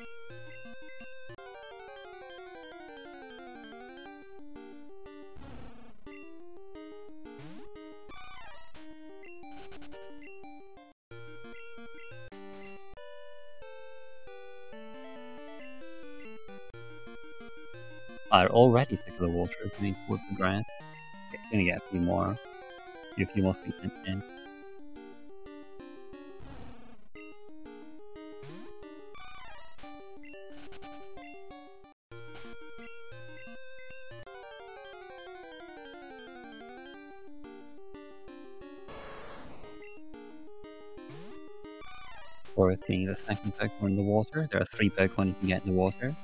Fire already sick of the water, coming towards the grass. Gonna get a few more speed sense in. Forest being the second Pokemon in the water. There are 3 Pokemon you can get in the water.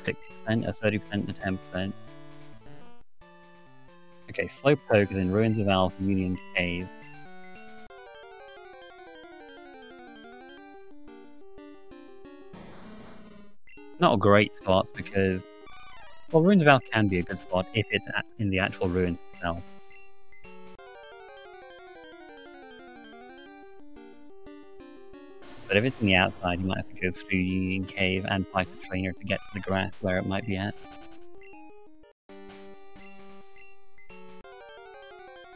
60%, a 30%, and a 10%. Okay, Slowpoke is in Ruins of Elf Union Cave. Not a great spot because, well, Ruins of Elf can be a good spot if it's in the actual ruins itself. But if it's in the outside, you might have to go through Union Cave and fight the trainer to get to the grass where it might be at.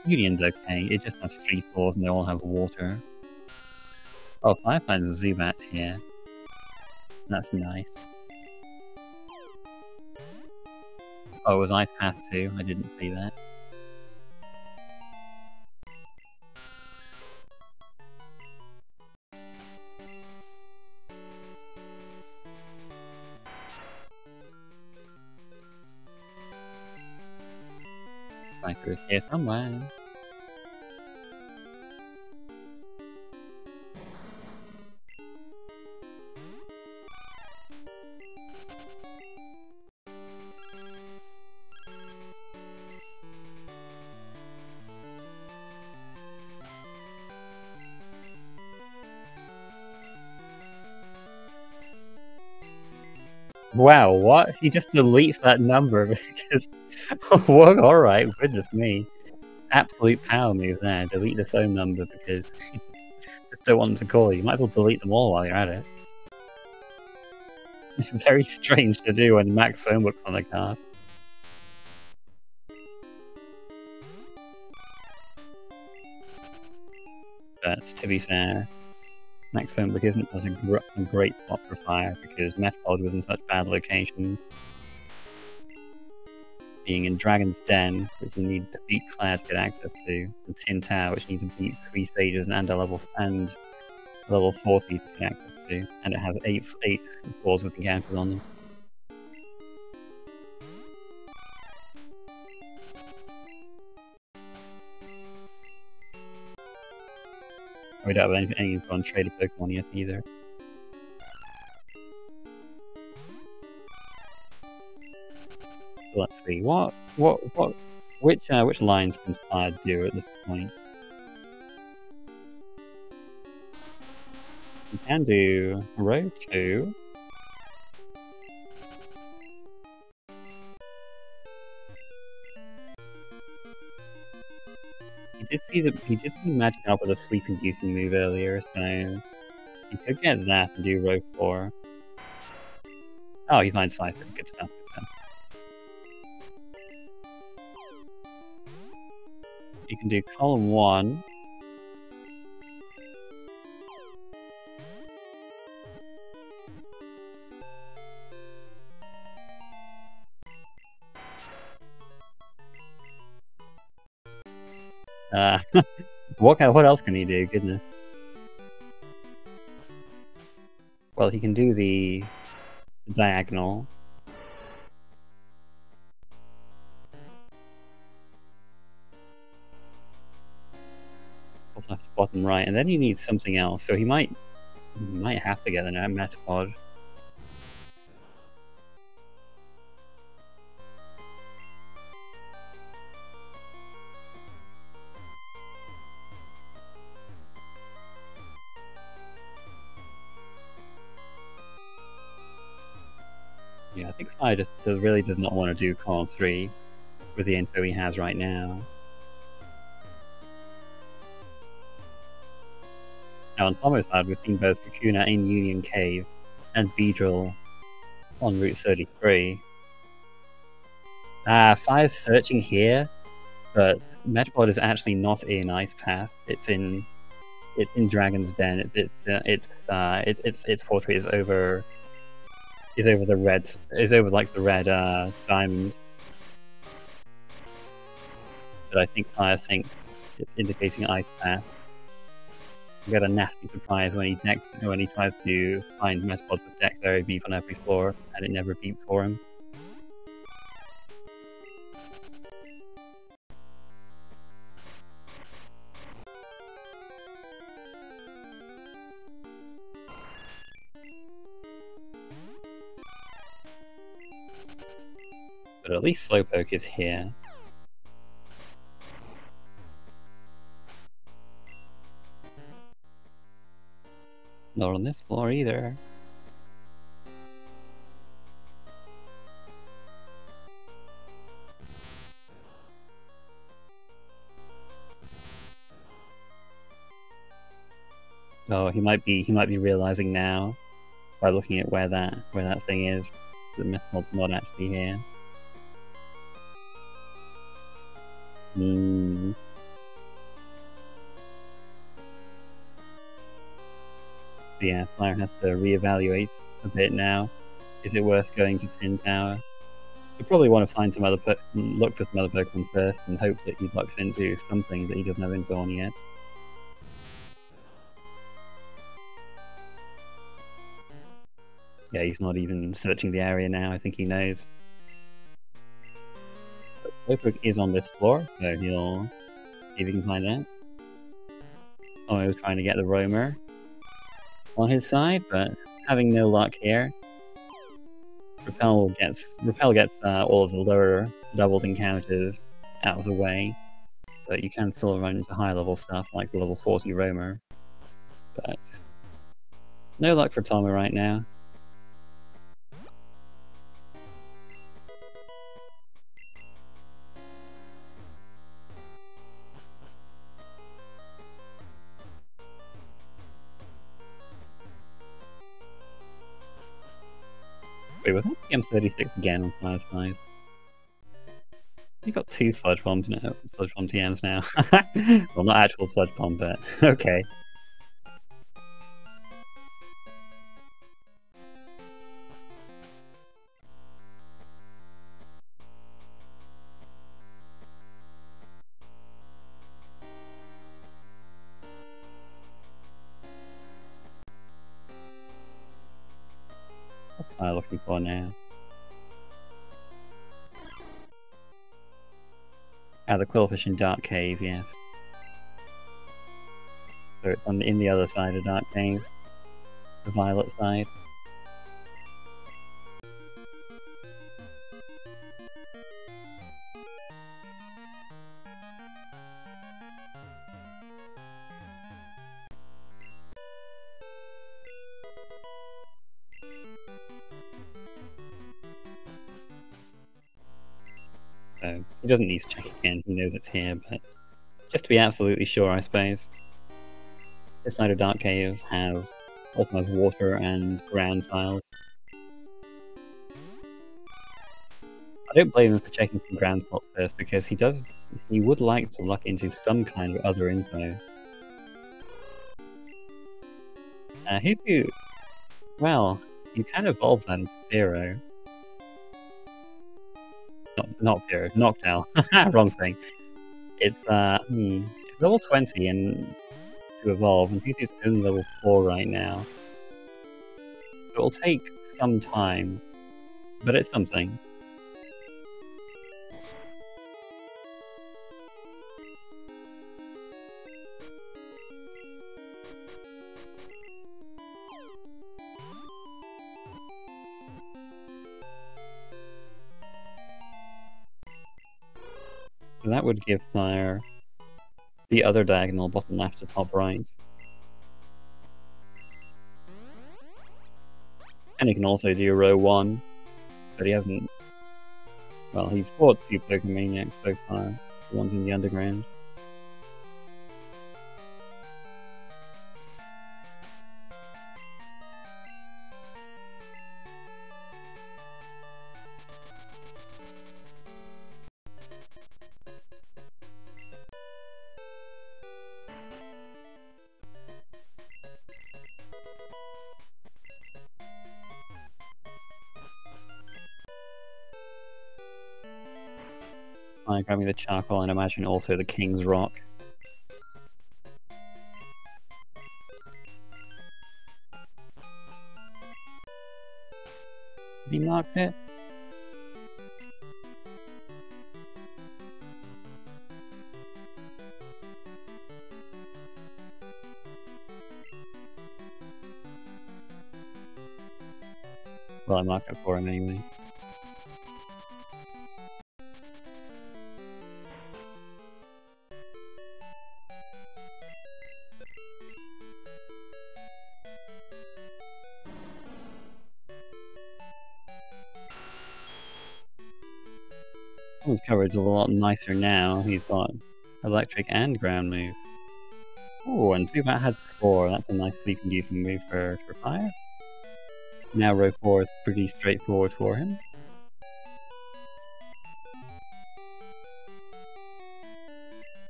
Union's okay, it just has 3 floors and they all have water. Oh, Fire finds a Zubat here. That's nice. Oh, it was Ice Path too, I didn't see that. Sniper is here somewhere. Wow, what? He just deletes that number because... What? Alright, goodness me. Absolute power move there. Delete the phone number because you just don't want them to call you. You might as well delete them all while you're at it. It's very strange to do when Max phone book's on the card. But to be fair, Max phone book isn't as a great spot for Fire because Metapod was in such bad locations. Being in Dragon's Den, which you need to beat Claire to get access to, and Tin Tower, which you need to beat 3 stages and a level 40 to get access to, and it has 8 floors with encounters on them. We don't have any info on traded Pokemon yet either. So let's see, which lines can Fire do at this point? We can do row 2. He did see Magic up with a sleep-inducing move earlier, so he could get that and do row 4. Oh, he finds Cypher. Good stuff. Good stuff. You can do column 1. What else can he do? Goodness. Well, he can do the diagonal. Top left, bottom right, and then he needs something else. So he might have to get a Metapod. Yeah, I think Fire just really does not want to do column 3 with the info he has right now. Now on Tommo's side, we've seen both Kakuna in Union Cave and Beedrill on Route 33. Fire's searching here, but Metapod is actually not in Ice Path. It's in Dragon's Den. Its portrait is over the red, like the red diamond. But I think Fire thinks it's indicating Ice Path. We get a nasty surprise when he tries to find Metapods with Dexterity beep on every floor, and it never beeps for him. But at least Slowpoke is here. Not on this floor either. Oh, he might be realizing now by looking at where that thing is. The Metapod's not actually here. Yeah, Fire has to reevaluate a bit now. Is it worth going to Tin Tower? You probably want to find some other look for some other Pokemon first, and hope that he lucks into something that he doesn't have info on yet. Yeah, he's not even searching the area now. I think he knows. But Slowpoke is on this floor, so he'll see if he can find it. Oh, I was trying to get the Roamer on his side, but having no luck here. Repel gets all of the lower leveled encounters out of the way, but you can still run into high level stuff like the level 40 Roamer. But no luck for Tommo right now. Wait, was that PM36 again on Fire's side? You got 2 Sludge Bomb TMs now. Well, not actual Sludge Bomb, but okay. What's Fire looking for now? The Quillfish in Dark Cave, yes. So it's in the other side of Dark Cave, the violet side. So he doesn't need to check again, he knows it's here, but just to be absolutely sure, I suppose. This side of Dark Cave also has water and ground tiles. I don't blame him for checking some ground slots first, because he would like to luck into some kind of other info. Well, you can evolve that into Pharaoh. Not Pharaoh, Noctowl. Wrong thing. It's level 20 and to evolve, and he's only level 4 right now. So it'll take some time, but it's something. So that would give Fire the other diagonal bottom left to top right. And he can also do row 1, but he hasn't... Well, he's fought 2 Pokemaniacs so far. The one's in the underground. Grabbing the charcoal and imagine also the King's Rock. Has he marked it? Well, I marked it for him anyway. His coverage is a lot nicer now. He's got electric and ground moves. Oh, and Zubat has 4. That's a nice sleep-inducing move for Fire. Now row 4 is pretty straightforward for him.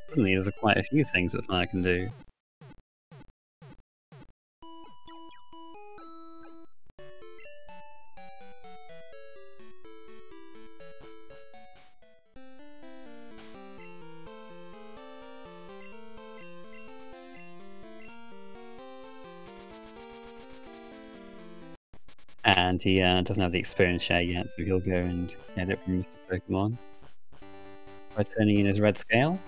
Suddenly there's quite a few things that Fire can do. And he doesn't have the experience share yet, so he'll go and get it from Mr. Pokemon by turning in his red scale.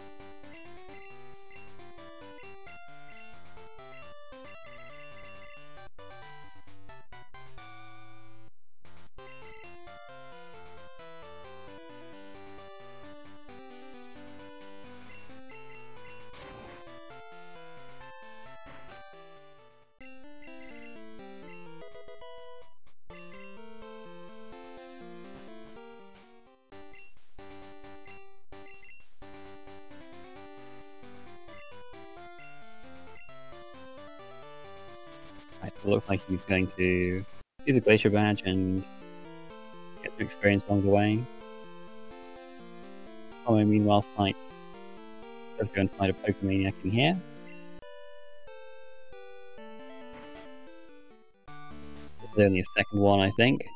Right, so it looks like he's going to do the Glacier Badge and get some experience along the way. Tommo, meanwhile, does go and fight a Pokemaniac in here. This is only a second one, I think.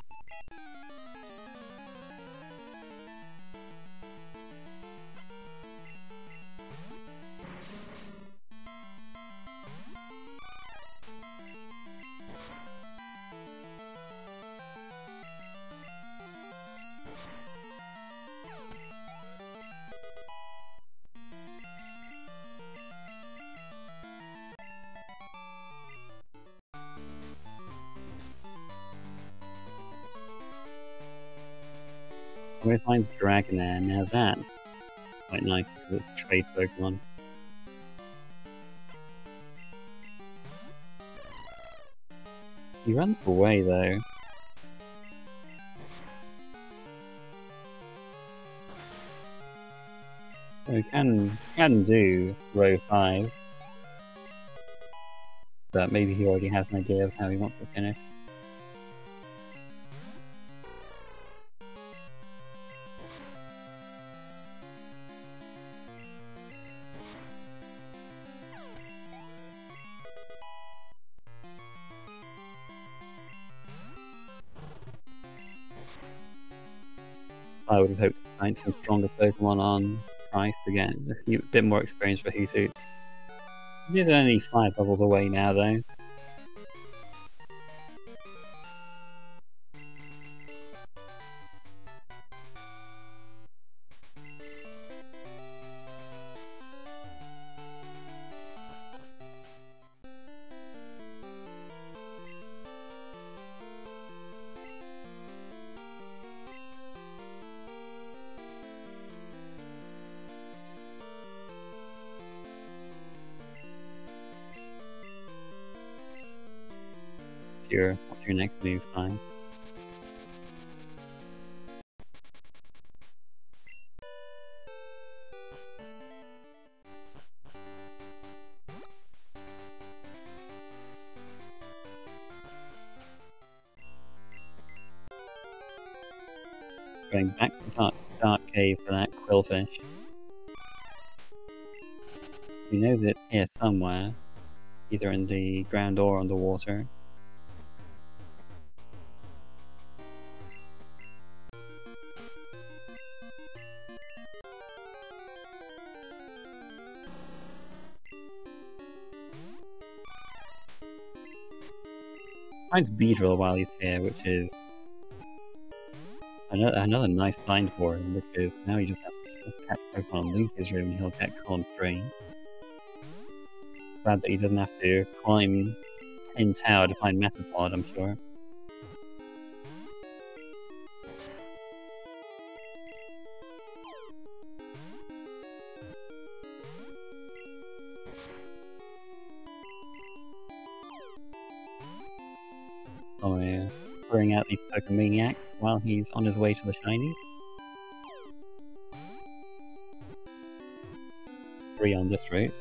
when it finds Dragonair, now that's quite nice because it's a trade Pokemon. He runs away though. So we can do row 5. But maybe he already has an idea of how he wants to finish. I would have hoped to find some stronger Pokemon on Price to get a bit more experience for Hoothoot. He's only 5 levels away now though. What's your next move, Fine? Going back to Dark Cave for that Quillfish. He knows it's here somewhere, either in the ground or underwater. Finds Beedrill while he's here, which is another nice find for him, because now he just has to catch Pokemon and leave his room and he'll get Corn free. Glad that he doesn't have to climb Tin Tower to find Metapod, I'm sure. Oh yeah, throwing out these Pokemaniacs while he's on his way to the shiny. 3 on this route.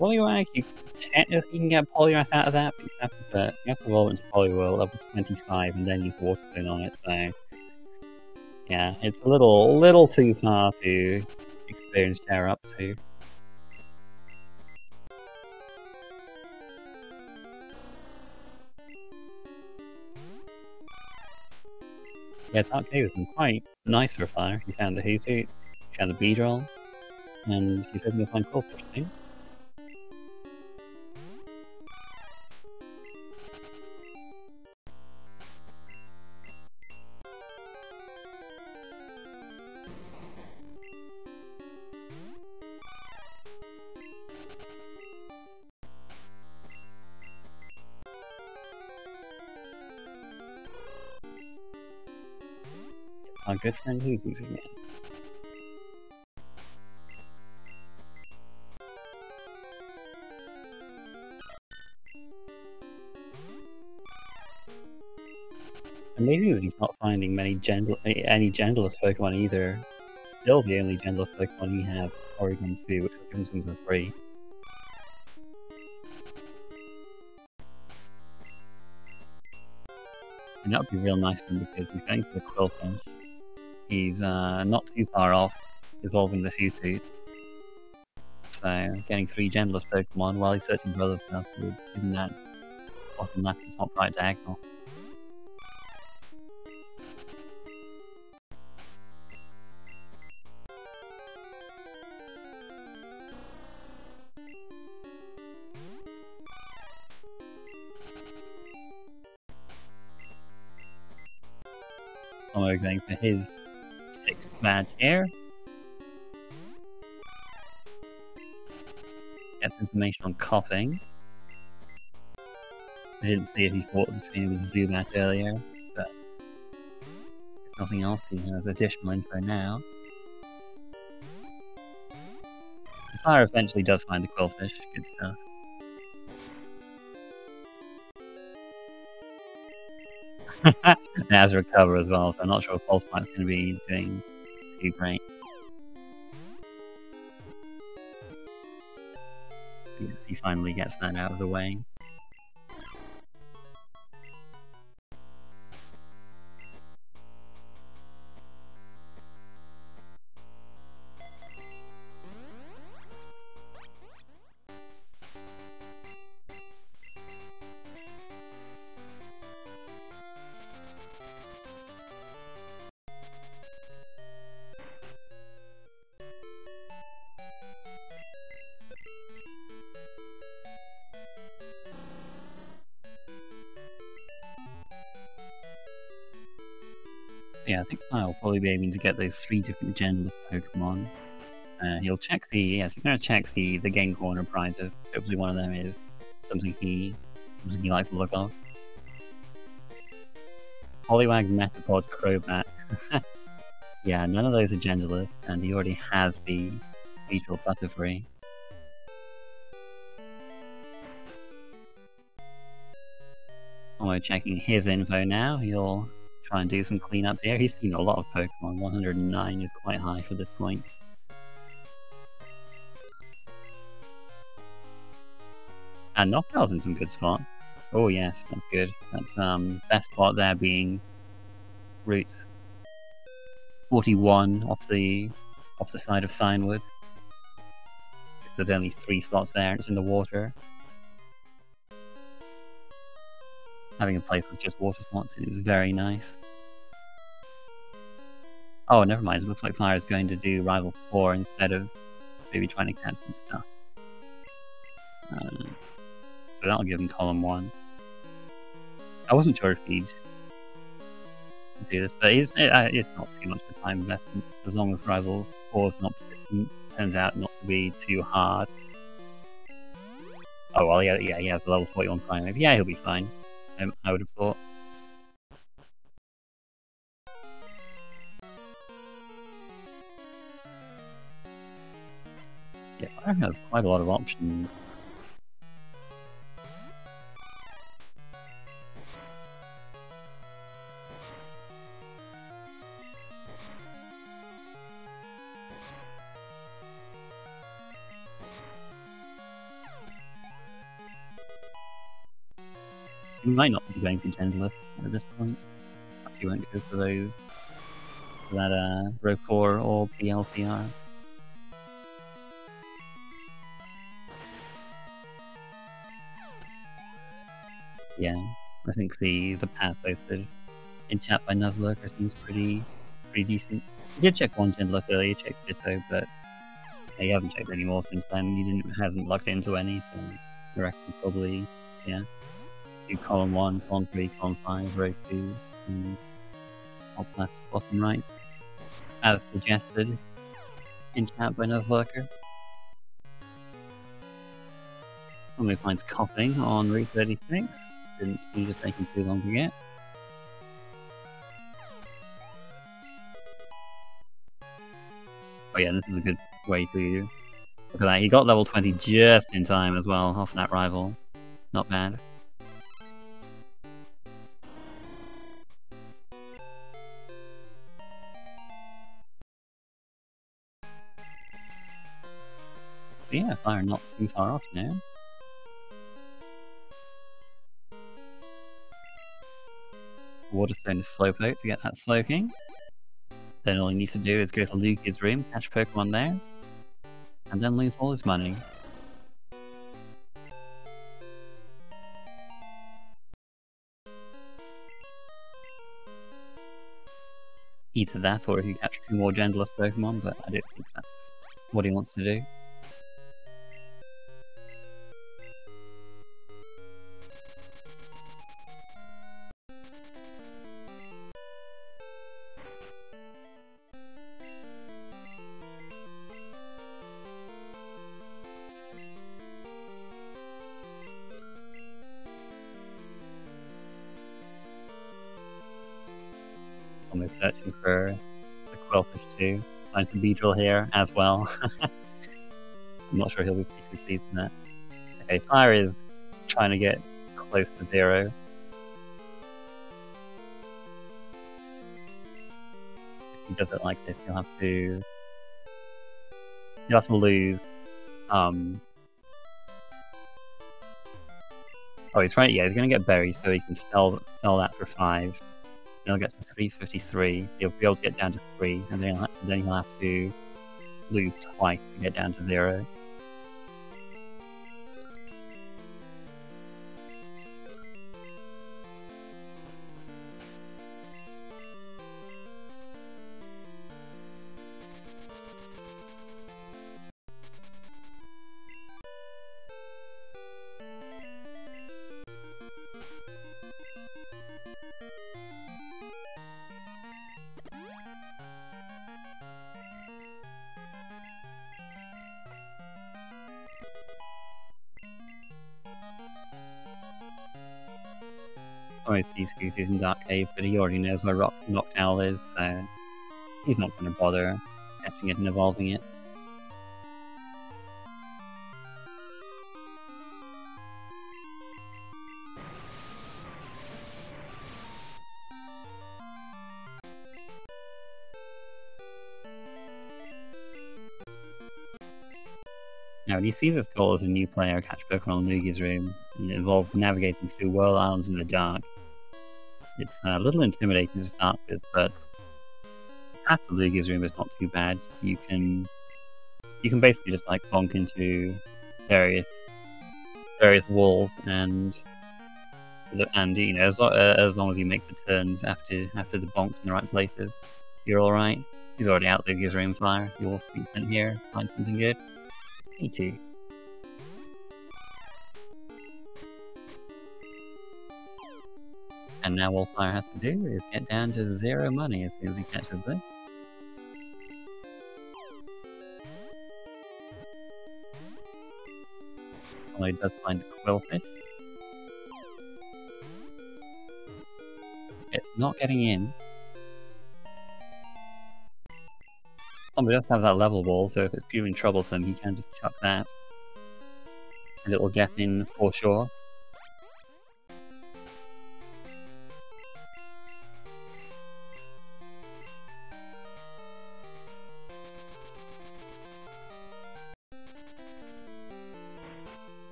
Poliwag, you technically can get Poliwrath out of that, but you have to evolve into Poliwhirl level 25 and then use Water Stone on it, so yeah, it's a little too far to experience Terra up to. Yeah, Dark Cave has been quite nice for a fire. He found the Hoothoot, he found the Beedrill, and he's hoping to find Quillfish soon. Our good friend Hoothoot again. Amazing that he's not finding any genderless Pokemon either. Still the only genderless Pokemon he has is Porygon 2, which is given to him for free. And that would be real nice for him because he's going for the Quillfish. He's not too far off evolving the Hoothoot. So getting 3 genderless Pokemon while he's searching for other stuff would give him that bottom left and top right diagonal. MrTommo going for his 6th badge here. Gets information on coughing. I didn't see if he fought the trainer with Zubat earlier, but if nothing else, he has additional info now. The Fire eventually does find the Quillfish, good stuff. It has a recover as well, so I'm not sure if Pulse Spike's going to be doing too great. Yes, he finally gets that out of the way. Yeah, I think Fire will probably be aiming to get those 3 different genderless Pokemon. He'll check the he's going to check the game corner prizes. Hopefully one of them is something he likes to look of. Poliwag, Metapod, Crobat. Yeah, none of those are genderless, and he already has the Beetle Butterfree. We're checking his info now. He'll try and do some cleanup here. He's seen a lot of Pokemon. 109 is quite high for this point. And Noctowl's in some good spots. Oh yes, that's good. That's best spot there being Route 41 off the side of Signwood. There's only 3 slots there, and it's in the water. Having a place with just water slots, it was very nice. Oh, never mind. It looks like Fire is going to do Rival 4 instead of maybe trying to catch some stuff. So that'll give him column 1. I wasn't sure if he'd do this, but it's not too much of a time investment as long as Rival 4 turns out not to be too hard. Oh well, yeah, he has a level 41 Primeape. Yeah, he'll be fine. I would have thought. Yeah, Fire has quite a lot of options. He might not be going for genderless at this point. Perhaps he won't go for those. For that row 4 or PLTR. Yeah, I think the path posted in chat by Nuzlurker seems pretty decent. He did check one genderless earlier, he checked Ditto, but he hasn't checked any more since then. He hasn't looked into any, so I reckon probably, yeah. Do column 1, column 3, column 5, row 2, and top left, bottom right, as suggested in chat by Nuzlurker. Somebody finds coughing on Route 36. Didn't seem to take him too long to get. Oh yeah, this is a good way to look at that. He got level 20 just in time as well off that rival. Not bad. So yeah, Fire not too far off now. Waterstone is Slowpoke to get that Slowking. Then all he needs to do is go to Lugia's room, catch Pokemon there, and then lose all his money. Either that or he catch 2 more genderless Pokemon, but I don't think that's what he wants to do. almost searching for the Quillfish too. Finds the Beedrill here as well. I'm not sure he'll be particularly pleased with that. Okay, Fire is trying to get close to 0. If he does it like this, he'll have to lose. Oh, he's right. Yeah, he's gonna get buried, so he can sell that for 5. He'll get to 353. He'll be able to get down to 3, and then he'll have to lose twice to get down to 0. Obviously, he's using Dark Cave, but he already knows where Noctowl is, so he's not going to bother catching it and evolving it. Now, when you see this goal as a new player, catch Pokemon in Lugia's room, and it involves navigating through world islands in the dark. It's a little intimidating to start with, but the path to Lugia's room is not too bad. You can basically just like bonk into various walls, and you know, as long as you make the turns after the bonks in the right places, you're all right. He's already out Lugia's room, Fire. You'll be sent here, find something good. Thank you. And now all Fire has to do is get down to 0 money as soon as he catches this. Although he does find the Quillfish. It's not getting in. Oh, but he does have that level ball, so if it's proving troublesome, he can just chuck that. And it will get in for sure.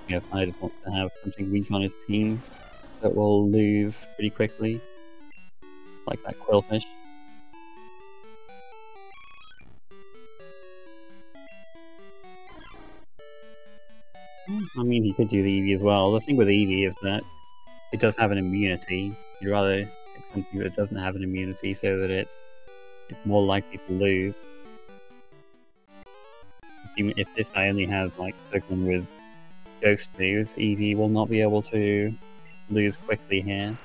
Yeah, Fire just wants to have something weak on his team that will lose pretty quickly, like that Quillfish. I mean, he could do the Eevee as well. The thing with Eevee is that it does have an immunity. You'd rather pick something that doesn't have an immunity so that it's more likely to lose. If this guy only has like Pokemon with Ghost moves, Eevee will not be able to lose quickly here.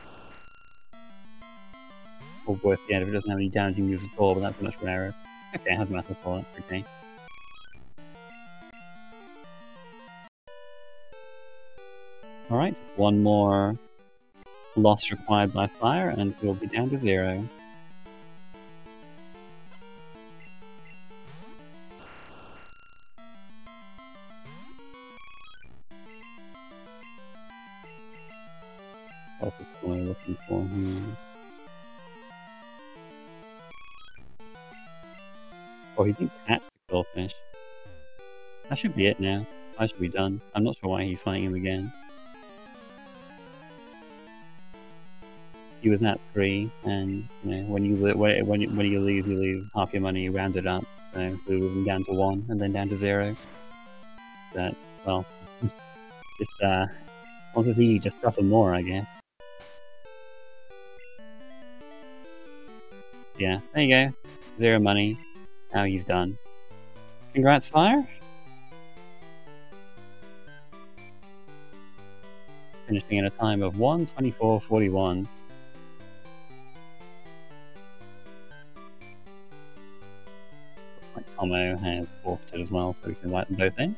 Or worse yet, if it doesn't have any damaging moves at all, but that's much rarer. Okay, it has Metal Claw, that's okay. Alright, just one more loss required by Fire, and we'll be down to 0. What else is what I'm looking for here? Oh, he didn't catch the Quillfish. That should be it now. I should be done. I'm not sure why he's fighting him again. He was at 3, and you know, when you lose, you lose half your money rounded up. So we move him down to 1, and then down to 0. But well, just wants to see you just suffer more, I guess. Yeah, there you go. 0 money. Now he's done. Congrats, Fire! Finishing at a time of 1:24:41. Like Tommo has forfeited as well, so we can invite them both in.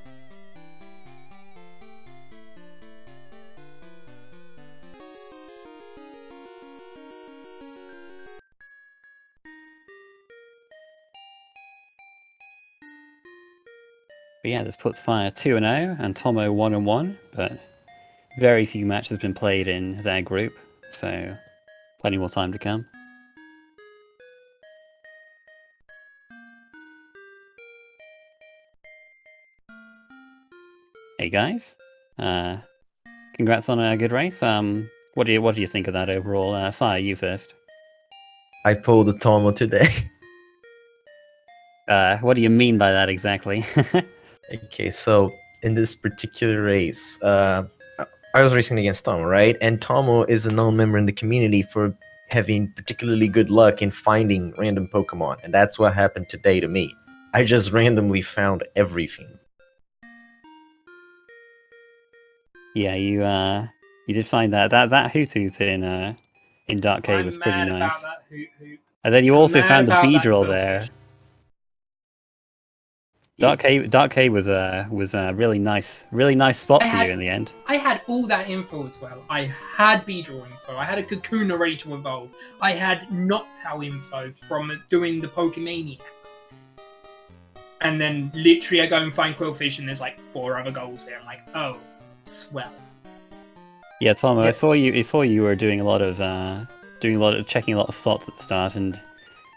But yeah, this puts Fire 2-0 and Tommo 1-1, but very few matches been played in their group, so plenty more time to come. Hey guys, congrats on a good race. What do you think of that overall? Fire, you first. I pulled a Tommo today. What do you mean by that exactly? Okay, so in this particular race, I was racing against Tommo, right? And Tommo is a known member in the community for having particularly good luck in finding random Pokemon, and that's what happened today to me. I just randomly found everything. Yeah, you did find that Hoot in Dark Cave was pretty nice. And then you also found the Beedrill there. Dark Cave was a really nice spot for you in the end. I had all that info as well. I had Beedrill info. I had a Kakuna ready to evolve. I had Noctowl info from doing the Pokemaniacs. And then literally I go and find Quillfish and there's like 4 other goals there. I'm like, oh, swell. Yeah, Tommo, I saw you were doing a lot of checking a lot of slots at the start, and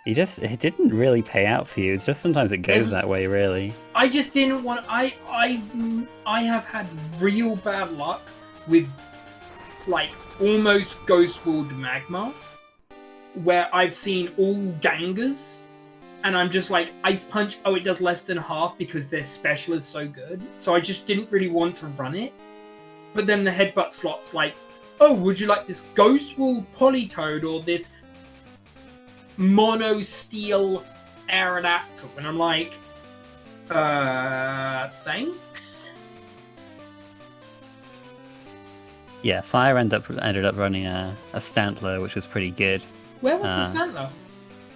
it didn't really pay out for you. It's just sometimes it goes that way, really. I just didn't want. I have had real bad luck with like almost Ghost World Magma, where I've seen all Gangers, and I'm just like, Ice Punch. Oh, it does less than half because their special is so good. So I just didn't really want to run it. But then the Headbutt slot's like, oh, would you like this Ghost World Politoed or this Mono Steel Aerodactyl? And I'm like, thanks. Yeah, Fire ended up running a Stantler, which was pretty good. Where was the Stantler?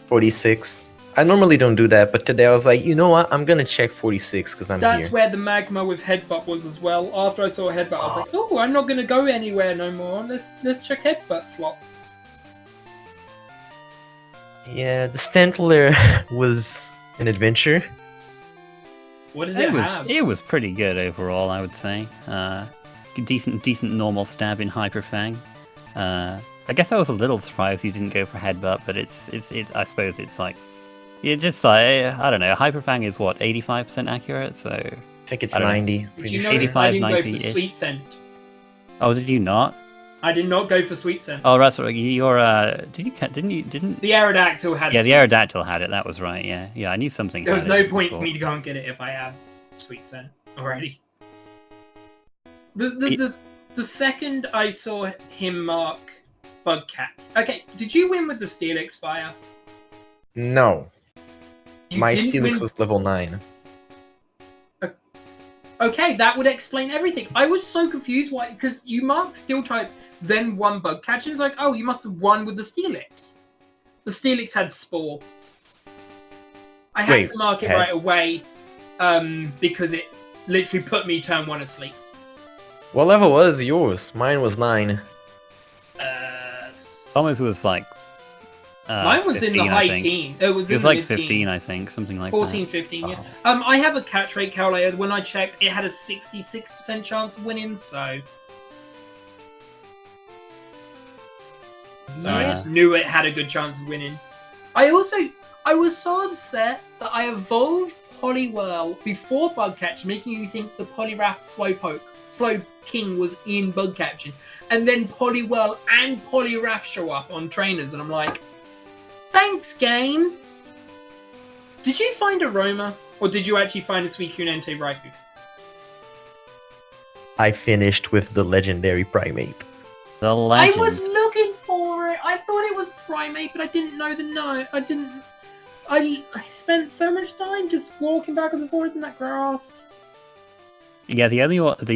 46. I normally don't do that, but today I was like, you know what? I'm gonna check 46 because I'm here. That's where the Magma with Headbutt was as well. After I saw Headbutt, I was like, oh, I'm not gonna go anywhere no more. Let's check Headbutt slots. Yeah, the Stantler was an adventure. What did it have? It was pretty good overall, I would say. Decent normal stab in Hyper Fang. I guess I was a little surprised you didn't go for Headbutt, but it's I suppose it's like, yeah, just like, I don't know. Hyper Fang is what, 85% accurate? So I think it's 90. Did you know 85, I didn't 90 go for Sweet Scent? Oh, did you not? I did not go for Sweet Scent. Oh, that's right. You're didn't the Aerodactyl had. Yeah, the Aerodactyl had it. That was right. Yeah. I knew something. There was no point for me to go and get it if I have Sweet Scent already. The second I saw him mark Bugcat. Okay, did you win with the Steelix Fire? No. My didn't Steelix win- was level 9. Okay, that would explain everything. I was so confused why, because you marked Steel type, then one Bug Catch, and it's like, oh, you must have won with the Steelix. The Steelix had Spore. I had to mark it right away, because it literally put me turn 1 asleep. What level was yours? Mine was 9. Almost was like. Mine was 15, in the high teen. It was like 15, I think, something like 14, that. 15, yeah. I have a catch rate calculator. When I checked, it had a 66% chance of winning, so... I just knew it had a good chance of winning. I was so upset that I evolved Poliwhirl before Bug Catch, making you think the Poliwrath Slowking was in Bug Catching. And then Poliwhirl and Poliwrath show up on trainers, and I'm like... Thanks, game! Did you find Aroma? Or did you actually find a Suicune Raikou? I finished with the legendary Primeape. The legend. I was looking for it! I thought it was Primeape, but I didn't know the note. I spent so much time just walking back and forth in that grass. Yeah, the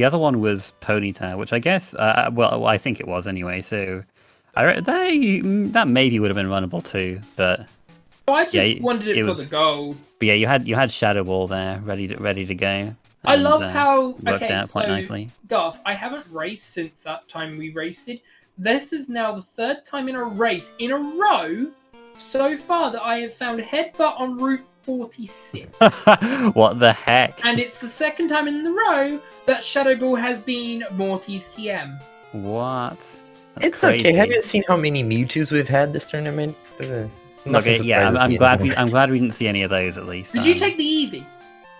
other one was Ponyta, which I guess, well, I think it was anyway, so... that maybe would have been runnable too, but I just wanted it for the gold. But yeah, you had Shadow Ball there, ready to go. I love how worked out quite nicely. Garth, I haven't raced since that time we raced it. This is now the third time in a race in a row so far that I have found Headbutt on Route 46. What the heck? And it's the second time in the row that Shadow Ball has been Morty's TM. What? That's It's crazy. okay. Have you seen how many Mewtwo's we've had this tournament? Okay, yeah, I'm glad we didn't see any of those at least. Did you take the Eevee?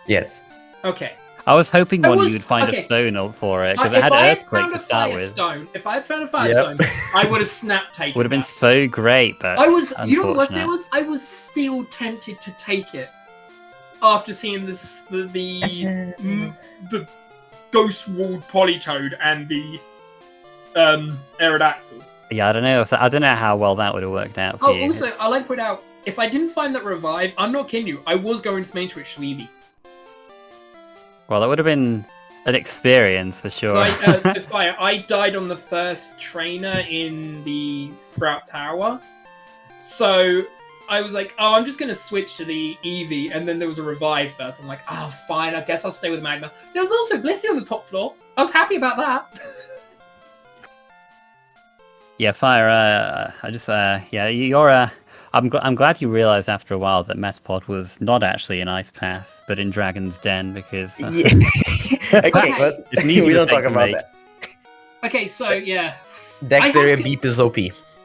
Yes. Okay. I was hoping you would find a stone for it because it had Earthquake to start with. If I had found a Firestone, I would have snap taken. Would have been so great, but you know what it was? I was still tempted to take it after seeing this the Ghost Walled Politoed and the Aerodactyl. Yeah, I don't know how well that would have worked out for you. Also, I like to point out, if I didn't find that revive, I'm not kidding you, I was going to main switch to Eevee. Well, that would have been an experience for sure. So I died on the first trainer in the Sprout Tower. So I was like, oh, I'm just going to switch to the Eevee. And then there was a revive first. I'm like, oh, fine, I guess I'll stay with Magma. There was also Blissey on the top floor. I was happy about that. Yeah, Fire. I'm glad you realised after a while that Metapod was not actually in Ice Path, but in Dragon's Den because. Yeah. Okay, but we don't talk about that. Okay, so yeah. Dex area beep is OP.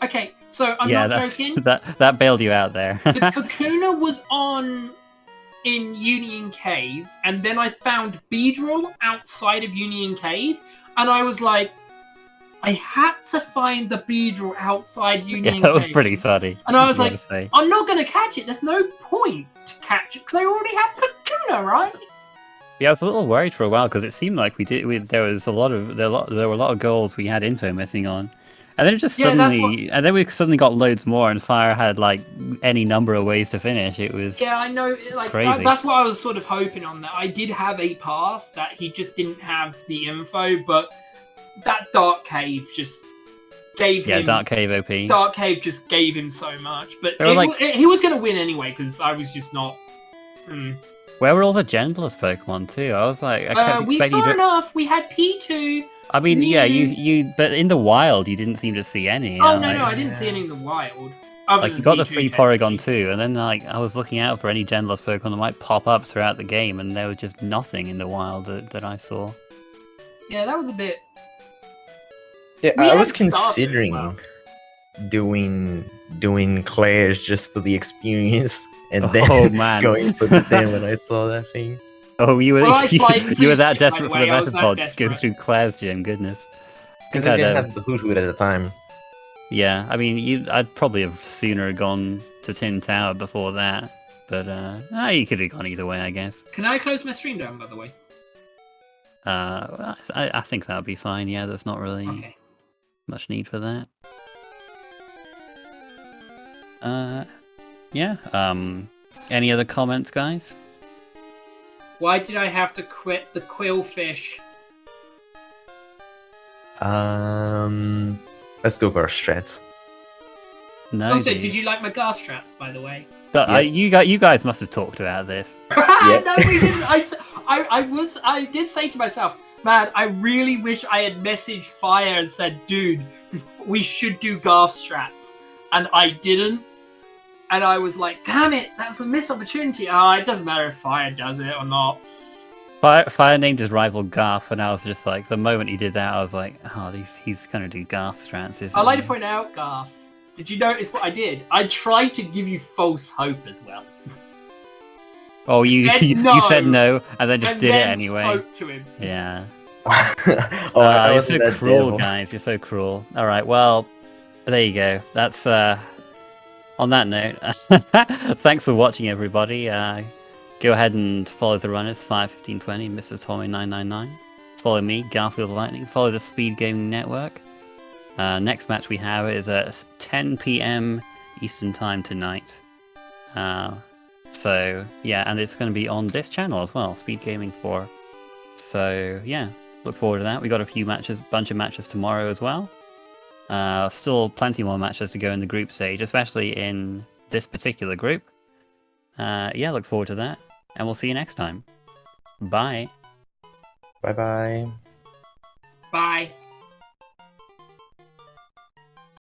Okay, so I'm not joking. That bailed you out there. The Kakuna was on in Union Cave, and then I found Beedrill outside of Union Cave, and I was like, I had to find the Beedrill outside Union Cave. That was pretty funny. And I was like, I'm not going to catch it. There's no point to catch it, because I already have Kakuna, right? Yeah, I was a little worried for a while, because it seemed like there were a lot of goals we had info missing on. And then it just and then we suddenly got loads more, and Fire had like any number of ways to finish. It was I know, like crazy. That's what I was sort of hoping on. That I did have a path that he just didn't have the info, but that Dark Cave just gave him. Yeah, Dark Cave OP. Dark Cave just gave him so much, but he was going to win anyway because I was just not. Where were all the gentlest Pokemon too? I was like, I kept we expecting saw enough. We had P2. I mean, yeah, but in the wild, you didn't seem to see any. Oh, no, I didn't see any in the wild. Like, you got the free Porygon too, and then, like, I was looking out for any gentless Pokemon that might pop up throughout the game, and there was just nothing in the wild that I saw. Yeah, that was a bit... Yeah, I was considering doing Claire's just for the experience, and then going for the den when I saw that thing. Oh, you were that desperate for the Metapod, just go through Claire's gym, goodness. Because I didn't have the Hoot at the time. Yeah, I mean, I'd probably have sooner gone to Tin Tower before that, but you could have gone either way, I guess. Can I close my stream down, by the way? I think that would be fine, yeah, there's not really much need for that. Any other comments, guys? Why did I have to quit the Quillfish? Let's go for our strats. No. Also, did you like my Gar strats, by the way? But, you guys must have talked about this. No, we didn't. I did say to myself, man, I really wish I had messaged Fire and said, dude, we should do Garth strats. And I didn't. And I was like, damn it, that was a missed opportunity. Oh, it doesn't matter if Fire does it or not. Fire named his rival Garth, and I was just like, the moment he did that, I was like, oh, he's going to do Garth strats, isn't he? I'd like to point out, Garth, did you notice what I did? I tried to give you false hope as well. Oh, you said no, and then did it anyway. Spoke to him. Yeah. You're so cruel, guys. You're so cruel. All right, well, there you go. That's on that note. Thanks for watching, everybody. Go ahead and follow the runners, Fire1520, MrTommo999. Follow me, Garfield Lightning. Follow the SpeedGaming Network. Next match we have is at 10 PM Eastern Time tonight. So, yeah, and it's going to be on this channel as well, SpeedGaming 4. So, yeah, look forward to that. We got a bunch of matches tomorrow as well. Still plenty more matches to go in the group stage, especially in this particular group. yeah, look forward to that, and we'll see you next time. Bye. Bye bye. Bye.